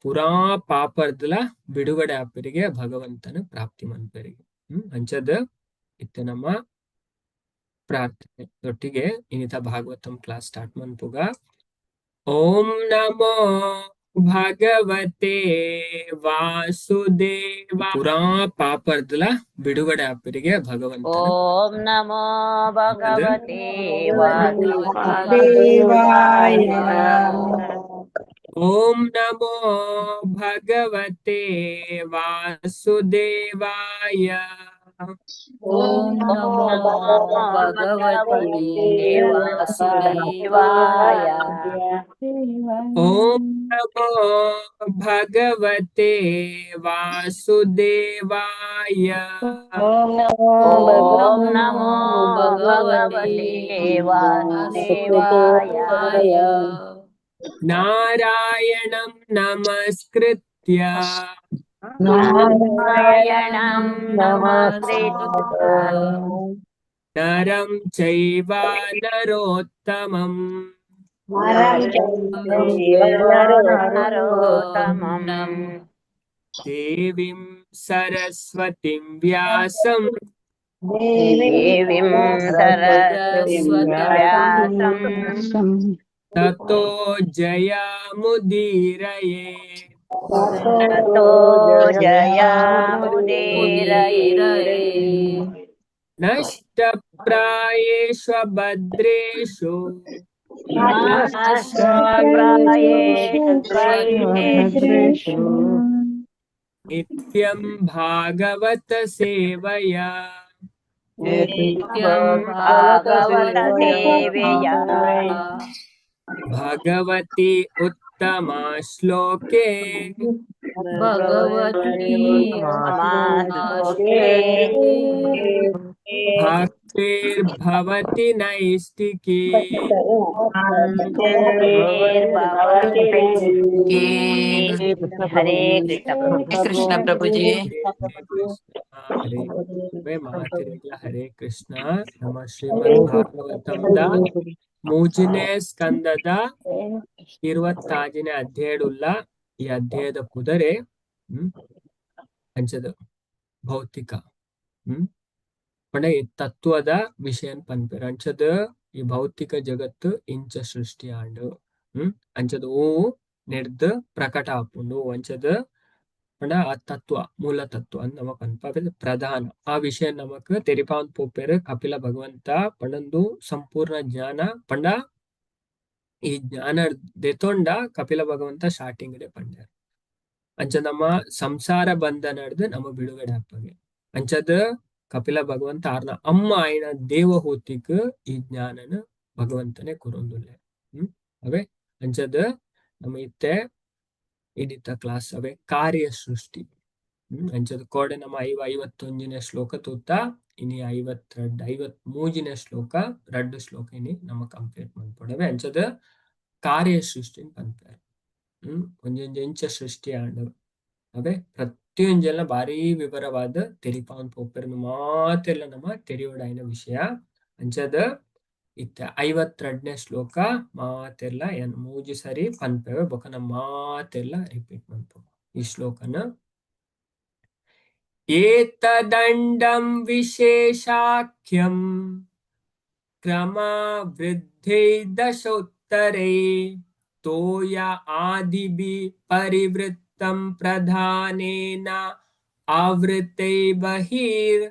ಪುರಾ ಪಾಪರ್ದಲ ಬಿಡುಗಡೆ ಆಪರಿಗೆ ಭಗವಂತನ ಪ್ರಾಪ್ತಿ ಮನ್ಪರಿಗೆ ಅಂಚದ ಇತ್ತೆ ನಮ್ಮ ಪ್ರಾರ್ಥನೆ ಒಟ್ಟಿಗೆ ಇನ್ನಿತ ಭಾಗವತಂ ಕ್ಲಾಸ್ ಸ್ಟಾರ್ಟ್ ಮನ್ಪುಗ. ಓಂ ನಮೋ ಭಗವತೆ ವಾಸುದೇವ ಪುರಾ ಪಾಪರ್ದಲ ಬಿಡುಗಡೆ ಆಪರಿಗೆ ಭಗವಂತನ ಓಂ ನಮೋ ಭಗವತೆ ವಾಸುದೇವಾಯ. ಓಂ ನಮೋ ಭಗವತೆ ವಾಸುದೇವಾಯ. ಓಂ ನಮೋ ಭಗವತೆ ವಾಸುದೇವಾಯ. ಓಂ ನಮೋ ಭಗವತೆ ವಾಸುದೇವಾಯ. ಓಂ ನಮೋ ಭಗವತೆ ವಾಸುದೇವಾಯ. ನಾರಾಯಣಂ ನಮಸ್ಕೃತ್ಯ ನಾರಾಯಣಂ ನಮಸ್ಕೃತ್ಯ ನರಂ ಚೈವ ನರೋತ್ತಮಂ ನರೋತ್ತಮಂ ದೇವಿಂ ಸರಸ್ವತಿಂ ವ್ಯಾಸಂ ದೇವಿಂ ಸರಸ್ವತೀಂ ತತೋ ಜಯಮುದೀರಯೇ. ತತೋ ಜಯಮುದೀರಯೇ. ನಷ್ಟಪ್ರಾಯೇಷು ಭದ್ರೇಷು ನಷ್ಟಪ್ರಾಯೇಷು ನಿತ್ಯಂ ಭಾಗವತ ಸೇವಯಾ. ನಿತ್ಯಂ ಭಾಗವತ ಸೇವೆಯಾ. ಭಗವತಿ ಉತ್ತಮ ಶ್ಲೋಕೆ ಭಗವತಿ ಮಾತುಕೆ ಭಕ್ತಿರ್ಭವತಿ ನೈಷ್ಟಿಕಿ. ಹರೇ ಕೃಷ್ಣ ಪ್ರಭುಜಿ. ಹರೇ ಕೃಷ್ಣ. ನಮ್ಮ ಶ್ರೀಮದ್ ಭಾಗವತಂದ ಮೂಜನೇ ಸ್ಕಂದದ 26ನೇ ಅಧ್ಯಾಯಡುಲ್ಲ. ಈ ಅಧ್ಯಾಯದ ಕುದರೆ ಅಂಚದ ಭೌತಿಕ ಪಂಡ ಈ ತತ್ವದ ವಿಷಯನ್ ಪನ್ಪೇರು ಅಂಚದ ಈ ಭೌತಿಕ ಜಗತ್ತು ಇಂಚ ಸೃಷ್ಟಿ ಆಂಡು ಅಂಚದ ಓ ನೆಡ್ದು ಪ್ರಕಟ ಆಪುಂಡು ಅಂಚದ ಪಂಡ ಆ ತತ್ವ ಮೂಲ ತತ್ವ ಅಂತ ನಮಕ್ ಪನ್ಪ ಪ್ರಧಾನ ಆ ವಿಷಯ ನಮಕ್ ತೆರಿಪಾನ್ ಪೋಪೇರು ಕಪಿಲ ಭಗವಂತ ಪಂಡಂದು ಸಂಪೂರ್ಣ ಜ್ಞಾನ ಪಂಡ ಈ ಜ್ಞಾನ ದೆತೊಂಡ ಕಪಿಲ ಭಗವಂತ ಸ್ಟಾರ್ಟಿಂಗ್ ಡೆ ಪಂಡ್ಯಾರ ಅಂಚ ನಮ್ಮ ಸಂಸಾರ ಬಂಧ ನಡೆದು ನಮ್ಮ ಬಿಡುಗಡೆ ಆಪಗೆ ಅಂಚದ ಕಪಿಲ ಭಗವಂತ ಆರ್ನ ಅಮ್ಮ ಆಯ್ನ ದೇವಹೂತಿಕ್ ಈ ಜ್ಞಾನನ ಭಗವಂತನೇ ಕುರೊಂದುಲ್ಲೆ ಅವೇ ಅಂಚದ ನಮ್ಮ ಇತ್ತೆ ಇಡಿತ ಕ್ಲಾಸ್ ಅವೇ ಕಾರ್ಯ ಸೃಷ್ಟಿ ಅಂಚದ ಕೋಡೆ ನಮ್ಮ 51ನೇ ಶ್ಲೋಕ ತೂತ ಇನಿ 53ನೇ ಶ್ಲೋಕ 2 ಶ್ಲೋಕ ಇನಿ ನಮ್ಮ ಕಂಪ್ಲೀಟ್ ಮಾಡ್ಕೊಡವೆ ಅಂಚದ ಕಾರ್ಯ ಸೃಷ್ಟಿ ಪನ್ಪೇರು ಒಂಜೊಂಜೆಂಚ ಸೃಷ್ಟಿ ಆಂಡು ಅವೇ ಪ್ರತಿಯೊಂಜೆಲ್ಲ ಭಾರಿ ವಿವರವಾದ ತೆರಿಪಾನ್ ಪೋಪೆರ್ನು ಮಾತೆಲ್ಲ ನಮ್ಮ ತೆರಿಯೋಡಾಯಿನ ವಿಷಯ ಅಂಚದ ಇತ್ತ 52ನೇ ಶ್ಲೋಕ ಮಾತೆಲ್ಲ ಏನ್ ಮೂಜಿ ಸರಿ ಪನ್ಪೇವೆ ಬೊಕ ನಮ್ಮ ಮಾತೆಲ್ಲ ರಿಪೀಟ್ ಮಾಡ್ಪೋ ಈ ಶ್ಲೋಕನ. ಏತದಂಡಂ ವಿಶೇಷಾಖ್ಯಂ ಕ್ರಮ ವೃದ್ಧಿ ದಶೋತ್ತರೇ ತೋಯ ಆದಿಭಿ ಪರಿವೃತ್ತಂ ಪ್ರಧಾನೇನ ಆವೃತೈ ಬಹಿರ್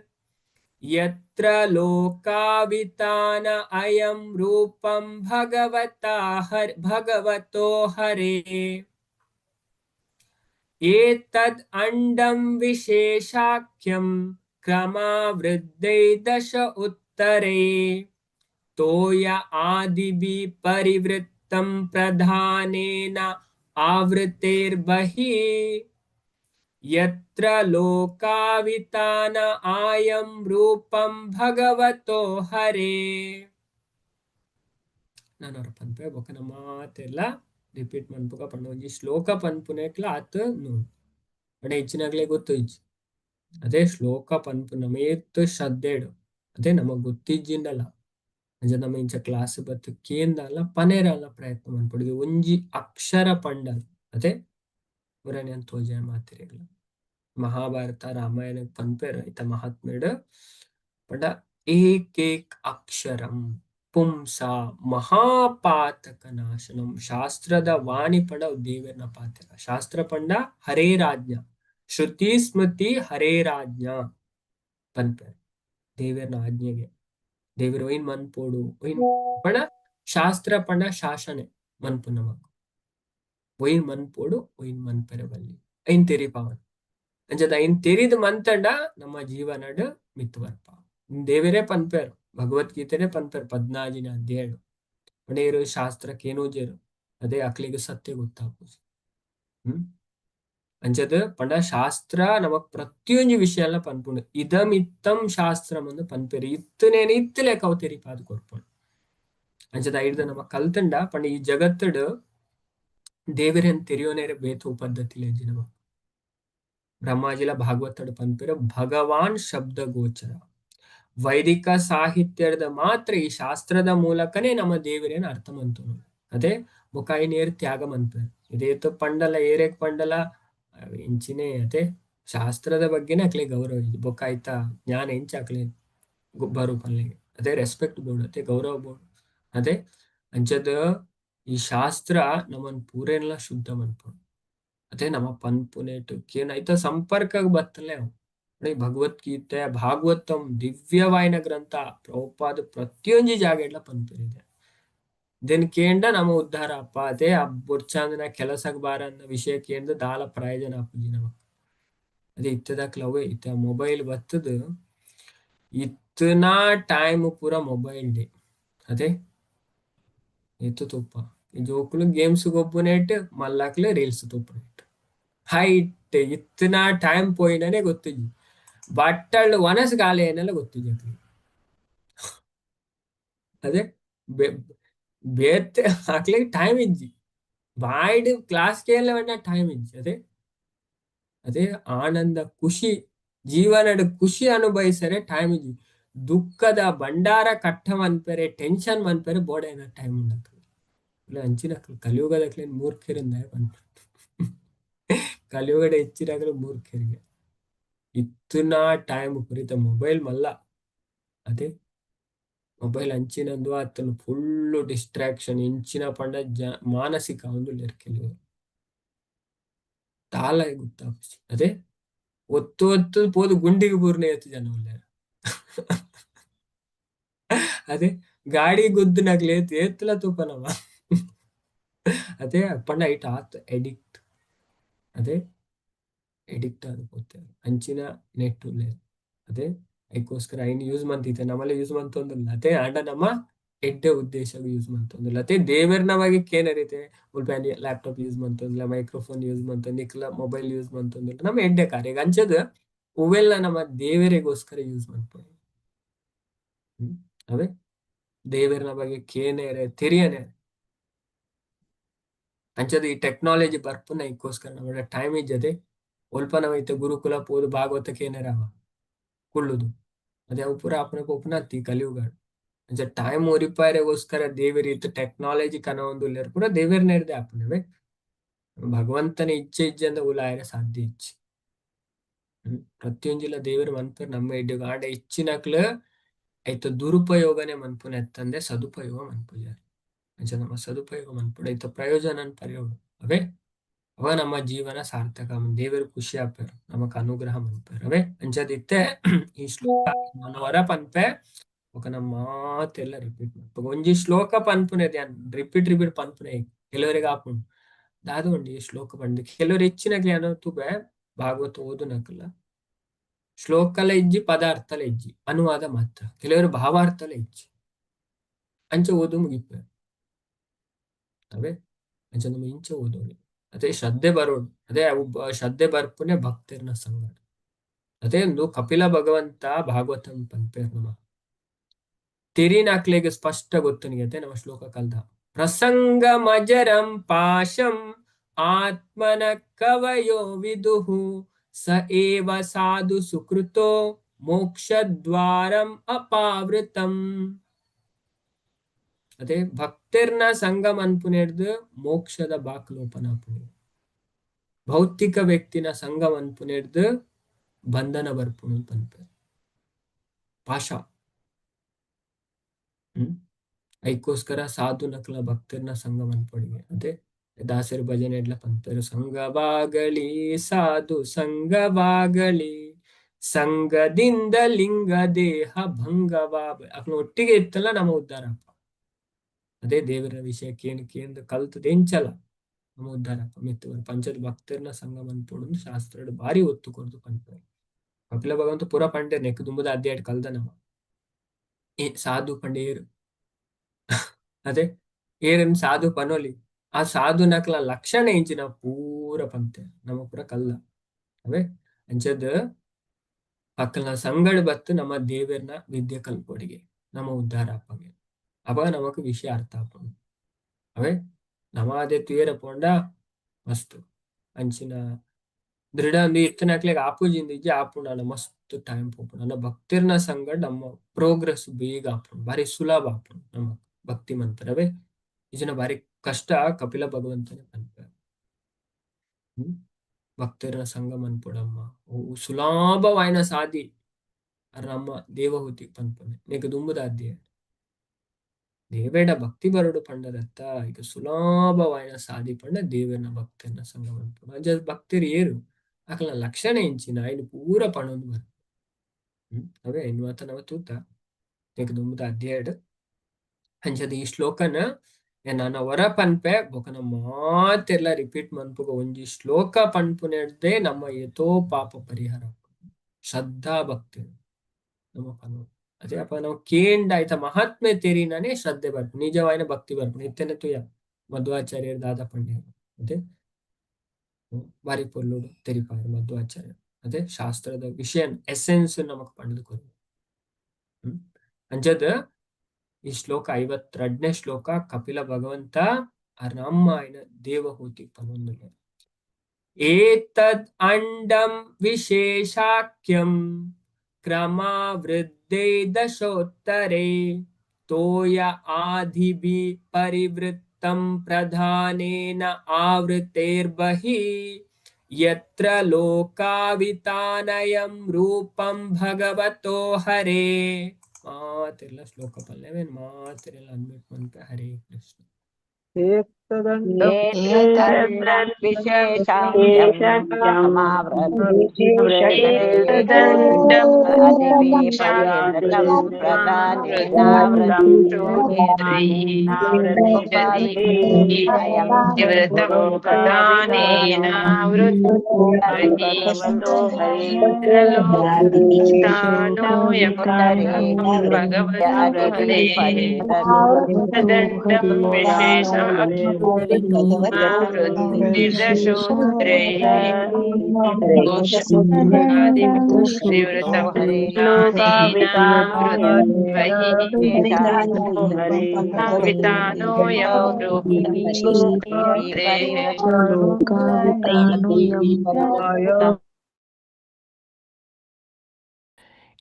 ಯತ್ರ ಲೋಕಾವಿತಾನ ಅಯಂ ರೂಪಂ ಭಗವತೋ ಹರೇ. ಏತದ್ ಅಂಡಂ ವಿಶೇಷಾಖ್ಯಂ ಕ್ರಮವೃದ್ಧೈ ದಶ ಉತ್ತರೇ ತೋಯ ಆದಿಭಿ ಪರಿವೃತ್ತಂ ಪ್ರಧಾನೇನ ಆವೃತೈರ್ಬಹಿಃ ಯತ್ರ ಲೋಕಾವಿತಾನ ಆಯಂ ರೂಪಂ ಭಗವತೋ ಹರೇ. ನಾನು ಪನ್ಪೆ ಬೊಕನ ಮಾತೆಲ್ಲ ರಿಪೀಟ್ ಮನ್ಪುಗ ಪಂಡ ಒಂಜಿ ಶ್ಲೋಕ ಪನ್ಪುನೆಕ್ಲ ಆತ್ ನೋಡು ಪಂಡ ಹೆಚ್ಚಿನಾಗ್ಲೇ ಗೊತ್ತು ಇಜ್ಜಿ ಅದೇ ಶ್ಲೋಕ ಪನ್ಪುನ ಮೇತ್ ಶ್ರದ್ಧೆಡು ಅದೇ ನಮಗ್ ಗೊತ್ತಿಜ್ಜಿಂಡಲ್ಲ ಅಂಚ ನಮ್ಮ ಇಂಚ ಕ್ಲಾಸ್ ಬತ್ತು ಕೇಂದಲ್ಲ ಪನೇರಲ್ಲ ಪ್ರಯತ್ನ ಮನ್ಪುಡಿಗೆ ಒಂಜಿ ಅಕ್ಷರ ಪಂಡಲ್ ಅದೇ ಊರನೇ ಅಂತ ತೋಜಾಯ ಮಾತಿರೆಗ್ಲ ಮಹಾಭಾರತ ರಾಮಾಯಣ ಪನ್ಪೇರ ಐತ ಮಹಾತ್ಮೆಡ್ ಪಂಡ ಏಕ್ ಏಕ್ ಅಕ್ಷರಂ ಪುಂಸ ಮಹಾಪಾತಕ ನಾಶನಂ ಶಾಸ್ತ್ರದ ವಾಣಿ ಪಂಡ ದೇವರನ ಪಾತ್ರ ಶಾಸ್ತ್ರ ಪಂಡ ಹರೇರಾಜ್ಞ ಶ್ರುತಿ ಸ್ಮೃತಿ ಹರೇರಾಜ್ಞ ಪನ್ಪೇರ ದೇವರನ ಆಜ್ಞೆಗೆ ದೇವರು ಒಯ್ನ್ ಮನ್ಪೋಡು ಒಯ್ನ್ ಪಂಡ ಶಾಸ್ತ್ರ ಪಂಡ ಶಾಸನೆ ಮನ್ಪು ನಮಕ್ ಒಯ್ನ್ ಮನ್ಪೋಡು ಒಯ್ನ್ ಮನ್ಪೆರೆ ಬಲ್ಲಿ ಐನ್ ತೆರಿ ಪಾವನ್ ಅಂಚದ ಐನ್ ತೆರಿದ ಮಂತಂಡ ನಮ್ಮ ಜೀವನಡ್ ಮಿತ್ವರ್ಪ ದೇವರೇ ಪನ್ಪೇರು ಭಗವದ್ಗೀತೆನೇ ಪನ್ಪೇರು 14ನೇ ಅಧ್ಯಾಯ ಪಂಡೇರು ಶಾಸ್ತ್ರಕ್ಕೆ ಏನೋ ಜೇರು ಅದೇ ಅಕ್ಲಿಗೆ ಸತ್ಯ ಗೊತ್ತಾಪುಜಿ ಅಂಚದ ಪಂಡ ಶಾಸ್ತ್ರ ನಮಕ್ ಪ್ರತಿಯೊಂದು ವಿಷಯ ಪನ್ಪುಂಡು ಇದಮಿತ್ತಂ ಶಾಸ್ತ್ರಂ ಅಂದು ಪನ್ಪೇರು ಇತ್ತನೇನೆ ಇತ್ತಲೇ ಕವು ತೆರಿಪಾದು ಕೊರ್ಪುಂಡು ಅಂಚದ ಐಡ್ದ ನಮ್ಮ ಕಲ್ತಂಡ ಪಂಡ ಈ ಜಗತ್ತಡ್ ದೇವರೇನ್ ತೆರಿಯೋನೇರೆ ಬೇತು ಪದ್ಧತಿ ಲೇಜಿ ನಮ ಬ್ರಹ್ಮಾಜಿಲ ಭಾಗವತಡ್ ಪನ್ಪೇರು ಭಗವಾನ್ ಶಬ್ದ ಗೋಚರ ವೈದಿಕ ಸಾಹಿತ್ಯದ ಮಾತ್ರ ಈ ಶಾಸ್ತ್ರದ ಮೂಲಕನೇ ನಮ್ಮ ದೇವರೇನ ಅರ್ಥ ಮಂತು ಅದೇ ಮುಖಾಯಿನೇರ್ ತ್ಯಾಗ ಮನ್ಪೇರು ಇದೇತು ಪಂಡಲ ಏರೇಕ್ ಪಂಡಲ ಇಂಚಿನೇ ಅದೇ ಶಾಸ್ತ್ರದ ಬಗ್ಗೆನೇ ಅಕ್ಲೆ ಗೌರವ ಇದೆ ಬೊಕ್ಕಾಯ್ತ ಜ್ಞಾನ ಇಂಚ ಅಕ್ಲೆ ಬರು ಪಲ್ಲೆಗೆ ಅದೇ ರೆಸ್ಪೆಕ್ಟ್ ಬೋರ್ಡ್ ಅದೇ ಗೌರವ ಬೋರ್ಡ್ ಅದೇ ಅಂಚದ ಈ ಶಾಸ್ತ್ರ ನಮ್ಮನ್ ಪೂರೆಲ್ಲ ಶುದ್ಧ ಮನ್ಪುಂಡು ಅದೇ ನಮ್ಮ ಪನ್ಪುನೇಟ್ ಕೇನಾಯ್ತ ಸಂಪರ್ಕ ಬತ್ತಲೇ ಭಗವದ್ಗೀತೆ ಭಾಗವತಂ ದಿವ್ಯವಾಯಿನ ಗ್ರಂಥ ಪ್ರಭುಪಾದ ಪ್ರತಿಯೊಂದು ಜಾಗ ಎಲ್ಲ ಪನ್ಪೇರಿದೆ ದೆನ್ ಕೇಂಡ ನಮ್ಮ ಉದ್ಧಾರ ಅಪ್ಪ ಅದೇ ಬೊರ್ಚಾಂದನ ಕೆಲಸಕ್ಕೆ ಬಾರ ಅನ್ನೋ ವಿಷಯ ಕೇಂದ್ರ ದಾಲ ಪ್ರಯೋಜನ ಅಪ್ಪುಜಿ ನಮಕ್ ಅದೇ ಇತ್ತದಕ್ಲವೇ ಇತ್ತ ಮೊಬೈಲ್ ಬತ್ತದ ಇತ್ತನಾ ಟೈಮ್ ಪೂರ ಮೊಬೈಲ್ ಡೇ ಅದೇ ಎತ್ತು ತುಪ್ಪ ಈ ಜೋಕುಲು ಗೇಮ್ಸ್ ಗೊಬ್ಬನೇಟ್ ಮಲ್ಲಾಕ್ಲೆ ರೀಲ್ಸ್ ತುಪ್ಪನೇಟ್ ಹೈಟ್ ಇತ್ತನಾ ಟೈಮ್ ಪೋಯಿನೇ ಗೊತ್ತಿಜಿ ಬಟ್ಟಳು ಒನಸ್ ಗಾಲೆ ಏನೆಲ್ಲ ಗೊತ್ತಿಜಿ ಅದೇ ಬೇತೆ ಹಾಕ್ಲಿಕ್ಕೆ ಟೈಮ್ ಇಜ್ಜಿ ಬಾಯ್ಡ್ ಕ್ಲಾಸ್ಗೆ ಎಲ್ಲ ಟೈಮ್ ಇಜ್ಜಿ ಅದೇ ಅದೇ ಆನಂದ ಖುಷಿ ಜೀವನದ ಖುಷಿ ಅನುಭವಿಸರೆ ಟೈಮ್ ಇಜ್ಜಿ ದುಃಖದ ಭಂಡಾರ ಕಟ್ಟ ಮನ್ಪೆರೆ ಟೆನ್ಷನ್ ಮನ್ಪೆರೆ ಬೋಡ ಏನ ಟೈಮ್ ಉಂಡಕ್ಲು ಇಲ್ಲ ಅಂಚಿನ ಕಲಿಯುಗದಕ್ಲೆ ಮೂರ್ಖರಿಂದ ಕಲಿಯುಗದ ಹೆಚ್ಚಿನಾಗಲು ಮೂರ್ಖರಿಗೆ ಇತ್ತನ ಟೈಮ್ ಕುರಿತ ಮೊಬೈಲ್ ಮಲ್ಲ ಅದೇ ಮೊಬೈಲ್ ಅಂಚಿನಂದು ಆತನು ಫುಲ್ಲು ಡಿಸ್ಟ್ರಾಕ್ಷನ್ ಇಂಚಿನ ಪಂಡ ಮಾನಸಿಕ ಒಂದು ಲೆರ್ಕೆಲು ತಾಲ ಗೊತ್ತಾಪುಜಿ ಅದೇ ಒತ್ತು ಒತ್ತು ಪೋದು ಗುಂಡಿಗೆ ಪೂರ್ಣ ಎತ್ತು ಜನ ಉಳ್ಳಾರ ಅದೇ ಗಾಡಿ ಗುದ್ದು ನಗ್ಲಿ ಎತ್ತಲ ತೂಪನವ ಅದೇ ಪಂಡ ಐಟ್ ಆತ್ ಎಡಿಕ್ಟ್ ಅದೇ ಎಡಿಕ್ಟ್ ಆದ ಅಂಚಿನ ನೆಟ್ ಉಳ್ಳೇ ಅದೇ ಅದಕ್ಕೋಸ್ಕರ ಐನ್ ಯೂಸ್ ಮಂತಿತ್ತೆ ನಮ್ಮಲ್ಲಿ ಯೂಸ್ ಮಂತೊಂದಿಲ್ಲ ಅದೇ ಆಂಡ ನಮ್ಮ ಎಡ್ಡೆ ಉದ್ದೇಶ ಯೂಸ್ ಮಂತೊಂದಿಲ್ಲ ಅದೇ ದೇವರನ ಬಗ್ಗೆ ಕೇನರಿತೆ ಉಲ್ಪಾನಿ ಲ್ಯಾಪ್ಟಾಪ್ ಯೂಸ್ ಮಂತೊಂದಿಲ್ಲ ಮೈಕ್ರೋಫೋನ್ ಯೂಸ್ ಮಂತೊಂದಿಲ್ಲ ಮೊಬೈಲ್ ಯೂಸ್ ಮಂತೊಂದಿಲ್ಲ ನಮ್ಮ ಎಡ್ಡೆ ಕಾರ್ಯ ಅಂಚದ ಅವೆಲ್ಲ ನಮ್ಮ ದೇವರಿಗೋಸ್ಕರ ಯೂಸ್ ಮಾಡ್ಬೋದು ಅವೇ ದೇವರನ ಬಗ್ಗೆ ಕೇನೇರೆ ತೆರಿಯನೆ ಅಂಚದ ಈ ಟೆಕ್ನಾಲಜಿ ಬರ್ಪುನ ಇದಕ್ಕೋಸ್ಕರ ನಮ್ಮ ಟೈಮ್ ಇಜ್ಜದೆ ಒಲ್ಪ ನಾವೈತೆ ಗುರುಕುಲ ಪೋದು ಭಾಗವತಕ್ಕೆ ಏನಾರವ ಕುಳ್ಳುದು ಅದೇ ಅವು ಪೂರ ಅಪ್ಪನಕ್ಕೆ ಒಪ್ಪನತ್ತಿ ಕಲಿಯುಗಾಡು ಅಂಚ ಟೈಮ್ ಓರಿಪಾಯರೆಗೋಸ್ಕರ ದೇವರಿ ಇತ್ತು ಟೆಕ್ನಾಲಜಿ ಕನ ಒಂದು ಪೂರ ದೇವರನ್ನ ಇರ್ದೆ ಅಪ್ಪನವೇ ಭಗವಂತನ ಇಚ್ಛೆ ಇಜ್ಜೆ ಅಂದ ಉಲಾಯರ ಸಾಧ್ಯ ಇಚ್ಛೆ ಪ್ರತಿಯೊಂದಿಲ್ಲ ದೇವರು ಮನ್ಪರ್ ನಮ್ಮ ಇಡ್ಡಿಗ ಆಂಡ ಇಚ್ಚಿನಕ್ಲು ಐತ ದುರುಪಯೋಗನೆ ಮನ್ಪುನ ಎತ್ತಂದೆ ಸದುಪಯೋಗ ಮನ್ಪುಜ ಅಂಚ ನಮ್ಮ ಸದುಪಯೋಗ ಮನ್ಪುಡ ಐತ ಪ್ರಯೋಜನ ಪರ್ಯೋಗ ಅವೇ ಅವ ನಮ್ಮ ಜೀವನ ಸಾರ್ಥಕ ದೇವರು ಖುಷಿ ಆಪೇರು ನಮಕ್ ಅನುಗ್ರಹ ಮನ್ಪೇರು ಅವೇ ಅಂಚದಿತ್ತೆ ಈ ಶ್ಲೋಕ ಮನವರ ಪನ್ಪೆ ఒక ನಮ್ಮ ಮಾತೆಲ್ಲ ರಿಪೀಟ್ ಮಾಡ್ಬೇಕು ಒಂಜಿ ಶ್ಲೋಕ ಪನ್ಪುನೆ ಧ್ಯಾನ್ ರಿಪೀಟ್ ಪನ್ಪುನೆ ಕೆಲವರಿಗೆ ಆಪುಂಡು ದಾದು ಒಂಜಿ ಶ್ಲೋಕ ಪಂಡ್ ಕೆಲವರು ಹೆಚ್ಚಿನ ಜ್ಞಾನ ತುಬೆ ಭಾಗವತ ಓದುನಕಲ್ಲ ಶ್ಲೋಕಲ ಇಜ್ಜಿ ಪದಾರ್ಥಲ ಇಜ್ಜಿ ಅನುವಾದ ಮಾತ್ರ ಕೆಲವರು ಭಾವಾರ್ಥಲ ಇಜ್ಜಿ ಅಂಚ ಓದು ಮುಗಿಪೆ ಅವೇ ಅಂಚ ನಮ್ಮ ಇಂಚ ಓದೋಣಿ ಅದೇ ಶ್ರದ್ಧೆ ಬರೋಣ ಅದೇ ಶ್ರದ್ಧೆ ಬರ್ಪುನೆ ಭಕ್ತರ್ನ ಸಂಗಡ ಅದೇ ಒಂದು ಕಪಿಲ ಭಗವಂತ ಭಾಗವತಂ ಪನ್ಪೇರ್ ನಮ್ಮ ತೆರಿನಾಕ್ಲೆಗೆ ಸ್ಪಷ್ಟ ಗೊತ್ತನಿಗೆ ನಮ್ಮ ಶ್ಲೋಕ ಕಲ್ದ ಪ್ರಸಂಗ ಮಜರಂ ಪಾಶಂ ಆತ್ಮನ ಕವಯೋ ವಿದುಹು ಸ ಏವ ಸಾಧು ಸುಕೃತೋ ಮೋಕ್ಷದ್ವಾರಂ ಅಪಾವೃತಂ ಅದೇ ಭಕ್ತರ್ನ ಸಂಗಮ ಅನ್ಪುನೆಡ್ದು ಮೋಕ್ಷದ ಬಾಕ್ಲೋಪನ ಅಪುನೆ ಭೌತಿಕ ವ್ಯಕ್ತಿನ ಸಂಘ ಮನ್ಪುನೆರ್ದು ಬಂಧನ ಬರ್ಪುನು ಪನ್ಪೆ ಪಾಶ. ಐಕೋಸ್ಕರ ಸಾಧು ನಕಲ ಭಕ್ತರ್ನ ಸಂಘ ಮನ್ಪೊಡಿಗೆ ಅದೇ ದಾಸರ ಭಜನೆ ಎಡ್ಲ ಪಂಪರು ಸಂಘವಾಗಲಿ ಸಾಧು ಸಂಘವಾಗಲಿ ಸಂಘದಿಂದ ಲಿಂಗ ದೇಹ ಭಂಗವಾ ಅಕ್ನ ಒಟ್ಟಿಗೆ ಇತ್ತಲ್ಲ ನಮ್ಮ ಉದ್ಧಾರ. ಅದೇ ದೇವರ ವಿಷಯ ಕೇಂದ್ರ ಕಲ್ತದ ಎಂಚಲ ನಮ್ಮ ಉದ್ಧಾರ ಮಿತ್ತು ಪಂಚದ ಭಕ್ತರ್ನ ಸಂಘ ಮನ್ಪೊಡು ಶಾಸ್ತ್ರ ಬಾರಿ ಒತ್ತು ಕೊಡ್ದು ಪಂಪರು. ಕಪಿಲ ಭಗವಂತ ಪುರ ಪಂಡೆ ನೆಕ್ ದುಂಬುದ ಅಧ್ಯಾಯ ಕಲ್ದ ನಮ್ಮ ಸಾಧು ಪಂಡೇರು ಅದೇ ಏರನ್ ಸಾಧು ಪನೋಲಿ ಆ ಸಾಧು ನಕಲ ಲಕ್ಷಣ ಇಂಚಿನ ಪೂರ ಪಂತೆ ನಮ್ಮ ಪೂರ ಕಲ್ಲ ಅವೇ ಅಂಚದ ಅಕ್ಕಲ್ನ ಸಂಗಡ ಬತ್ತು ನಮ್ಮ ದೇವರನ ವಿದ್ಯೆ ಕಲ್ಪೊಡಿಗೆ ನಮ್ಮ ಉದ್ಧಾರ ಅಪ್ಪಗೆ ಅವಾಗ ನಮಕ್ ವಿಷಯ ಅರ್ಥ ಆಪು ಅವೇ ನಮಾದೆ ತುಯರ ಪೋಂಡ ಮಸ್ತ್ ಅಂಚಿನ ದೃಢ ಒಂದು ಇತ್ತನಕ್ಲೆಗ್ ಆಪುಜಿಂದ ಇಜ್ಜಿ ಆಪುಂಡ ಮಸ್ತ್ ಟೈಮ್ ಪೋಪುಂಡು ನನ್ನ ಭಕ್ತಿರ್ನ ಸಂಗಡ ನಮ್ಮ ಪ್ರೋಗ್ರೆಸ್ ಬೇಗ ಆಪುಂಡು ಬಾರಿ ಸುಲಭ ಆಪುಂಡು ನಮ್ಮ ಭಕ್ತಿ ಮಂತ್ರವೇ ಇದನ್ನ ಬಾರಿ ಕಷ್ಟ ಕಪಿಲ ಭಗವಂತನೇ ಪನ್ಪ ಭಕ್ತರ ಸಂಘ ಮನ್ಪೊಡಮ್ಮ ಸುಲಭವಾಯಿನ ಸಾಧಿ ನಮ್ಮ ದೇವಹೂತಿ ಪನ್ಪನೆ ನೀಗ ದುಂಬುದ ಅಧ್ಯಾಯ ದೇವೇಡ ಭಕ್ತಿ ಬರಡು ಪಂಡದತ್ತ ಈಗ ಸುಲಭವಾಯಿನ ಸಾಧಿ ಪಂಡ ದೇವನ ಭಕ್ತನ ಸಂಘ ಮನ್ಪೊಡ ಅಂಚ ಭಕ್ತರು ಏರು ಅಕಲ್ನ ಲಕ್ಷಣ ಎಂಚಿನ ಐನು ಪೂರ ಪಣೊಂದು ಬರ್ ಅವೇ ಇನ್ನು ಮಾತ ನವ ತೂತ ನೀಗ ದುಂಬುದ ಅಧ್ಯಾಯ ಅಂಚದ ಈ ಶ್ಲೋಕನ ನನ್ನ ಹೊರ ಪನ್ಪೆ ಬೊಕನ ಮಾತೆಲ್ಲ ರಿಪೀಟ್ ಮನ್ಪುಗ ಒಂಜಿ ಶ್ಲೋಕ ಪನ್ಪುನೆಡ್ದೆ ನಮ್ಮ ಏತೋ ಪಾಪ ಪರಿಹಾರ ಶ್ರದ್ಧಾ ಭಕ್ತಿ ನಮ್ಮ ಪನು ಅದೇ ಅಪ್ಪ ನಾವು ಕೇಂಡ ಆಯ್ತ ಮಹಾತ್ಮೆ ತೆರಿನಾನೇ ಶ್ರದ್ಧೆ ಬರ್ಪು ನಿಜವಾಯಿನ ಭಕ್ತಿ ಬರ್ಪು ಇತ್ತನೆ ತುಯ ಮಧ್ವಾಚಾರ್ಯರ್ ದಾದ ಪಂಡಿತರು ಅದೇ ಬಾರಿ ಪೊಲ್ಲುಡು ತೆರಿಪಾರು ಮಧ್ವಾಚಾರ್ಯ ಅದೇ ಶಾಸ್ತ್ರದ ವಿಷಯ ಎಸೆನ್ಸ್ ನಮಕ್ ಪಂಡಿದು ಕೊರು ಅಂಚದ ಈ ಶ್ಲೋಕ 52ನೇ ಶ್ಲೋಕ ಕಪಿಲ ಭಗವಂತ ನಮ್ಮ ಆಯ್ನ ದೇವಹೂತಿ ಪನೊಂದುಲೆ ಏತದ್ ಅಂಡಂ ವಿಶೇಷಾಖ್ಯಂ ಕ್ರಮಾವೃದ್ಧೇ ದಶೋತ್ತರೇ ತೋಯ ಆದಿಭಿ ಪರಿವೃತ್ತಂ ಪ್ರಧಾನೇನ ಆವೃತೇರ್ಬಹಿ ಯತ್ರ ಲೋಕಾವಿತಾನಯಂ ರೂಪಂ ಭಗವತೋ ಹರೇ. ಮಾತೆಲ್ಲ ಶ್ಲೋಕ ಪಲ್ಲವೇನ್ ಮಾತೆಲ್ಲ ಅನ್ಬಿಟ್ ಮನ್ಪ ಹರೇ ಕೃಷ್ಣ.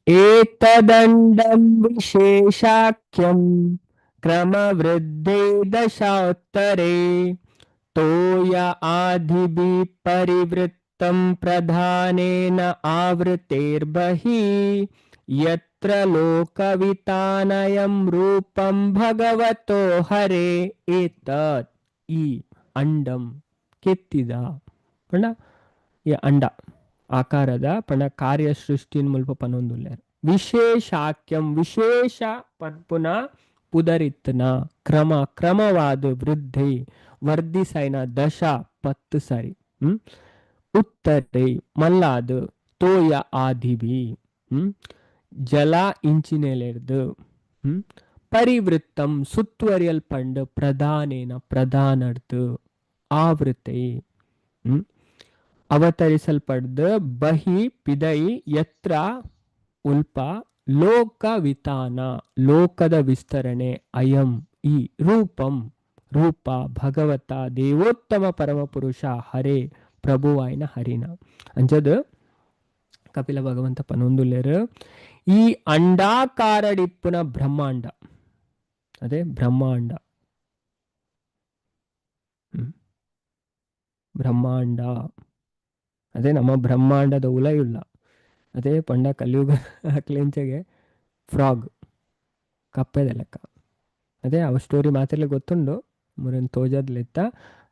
ಏತದಂಡಂ ವಿಶೇಷಾಖ್ಯಂ ಕ್ರಮವೃದ್ಧೇ ದಶೋತ್ತರೇ ತೋಯ ಆದಿಭಿ ಪರಿವೃತ್ತಂ ಪ್ರಧಾನೇನ ಆವೃತೇರ್ಬಹಿ ಯತ್ರ ಲೋಕವಿತಾನಯಂ ರೂಪಂ ಭಗವತೋ ಹರೇ. ಏತತ್ ಈ ಅಂಡಂ ಕೆತ್ತಿದ ಪಂಡ ಈ ಅಂಡ ಆಕಾರದ ಪಂಡ ಕಾರ್ಯ ಸೃಷ್ಟಿನ ಮುಲ್ಪ ಪನೊಂದುಲ್ಲೇರು ವಿಶೇಷಾಖ್ಯಂ ವಿಶೇಷ ಪನ್ಪುನ ಪುದರಿತ್ನ ಕ್ರಮವಾದ ವೃದ್ಧಿ ವರ್ಧಿಸೈನ ದಶ 10 ಸರಿ ಉತ್ತರೈ ಮಲ್ಲಾದು ತೋಯ ಆದಿಭಿ ಜಲ ಇಂಚಿನೆಲೆರ್ದು ಪರಿವೃತ್ತಂ ಸುತ್ತುವರಿಯಲ್ಪಂಡು ಪ್ರಧಾನೇನ ಪ್ರಧಾನರ್ದು ಆವೃತೈ ಅವತರಿಸಲ್ಪಡ್ದು ಬಹಿ ಪಿದೈ ಯತ್ರ ಉಲ್ಪ ಲೋಕವಿತಾನ ಲೋಕದ ವಿಸ್ತರಣೆ ಅಯಂ ಈ ರೂಪಂ ರೂಪ ಭಗವತ ದೇವೋತ್ತಮ ಪರಮಪುರುಷ ಹರೇ ಪ್ರಭುವಾಯಿನ ಹರಿನ. ಅಂಚದು ಕಪಿಲ ಭಗವಂತ ಪನೊಂದುಲ್ಲೇರು ಈ ಅಂಡಾಕಾರಡಿಪ್ಪುನ ಬ್ರಹ್ಮಾಂಡ ಅದೇ ಬ್ರಹ್ಮಾಂಡ ಬ್ರಹ್ಮಾಂಡ ಅದೇ ನಮ್ಮ ಬ್ರಹ್ಮಾಂಡದ ಉಲಯುಲ್ಲ ಅದೇ ಪಂಡ ಕಲಿಯುಗ ಕ್ಲೆಂಚಗೆ ಫ್ರಾಗ್ ಕಪ್ಪೆದ ಲೆಕ್ಕ ಅದೇ ಅವ ಸ್ಟೋರಿ ಮಾತೆಲ್ಲ ಗೊತ್ತುಂಡು ಮುರನ್ ತೋಜದ್ಲೆತ್ತ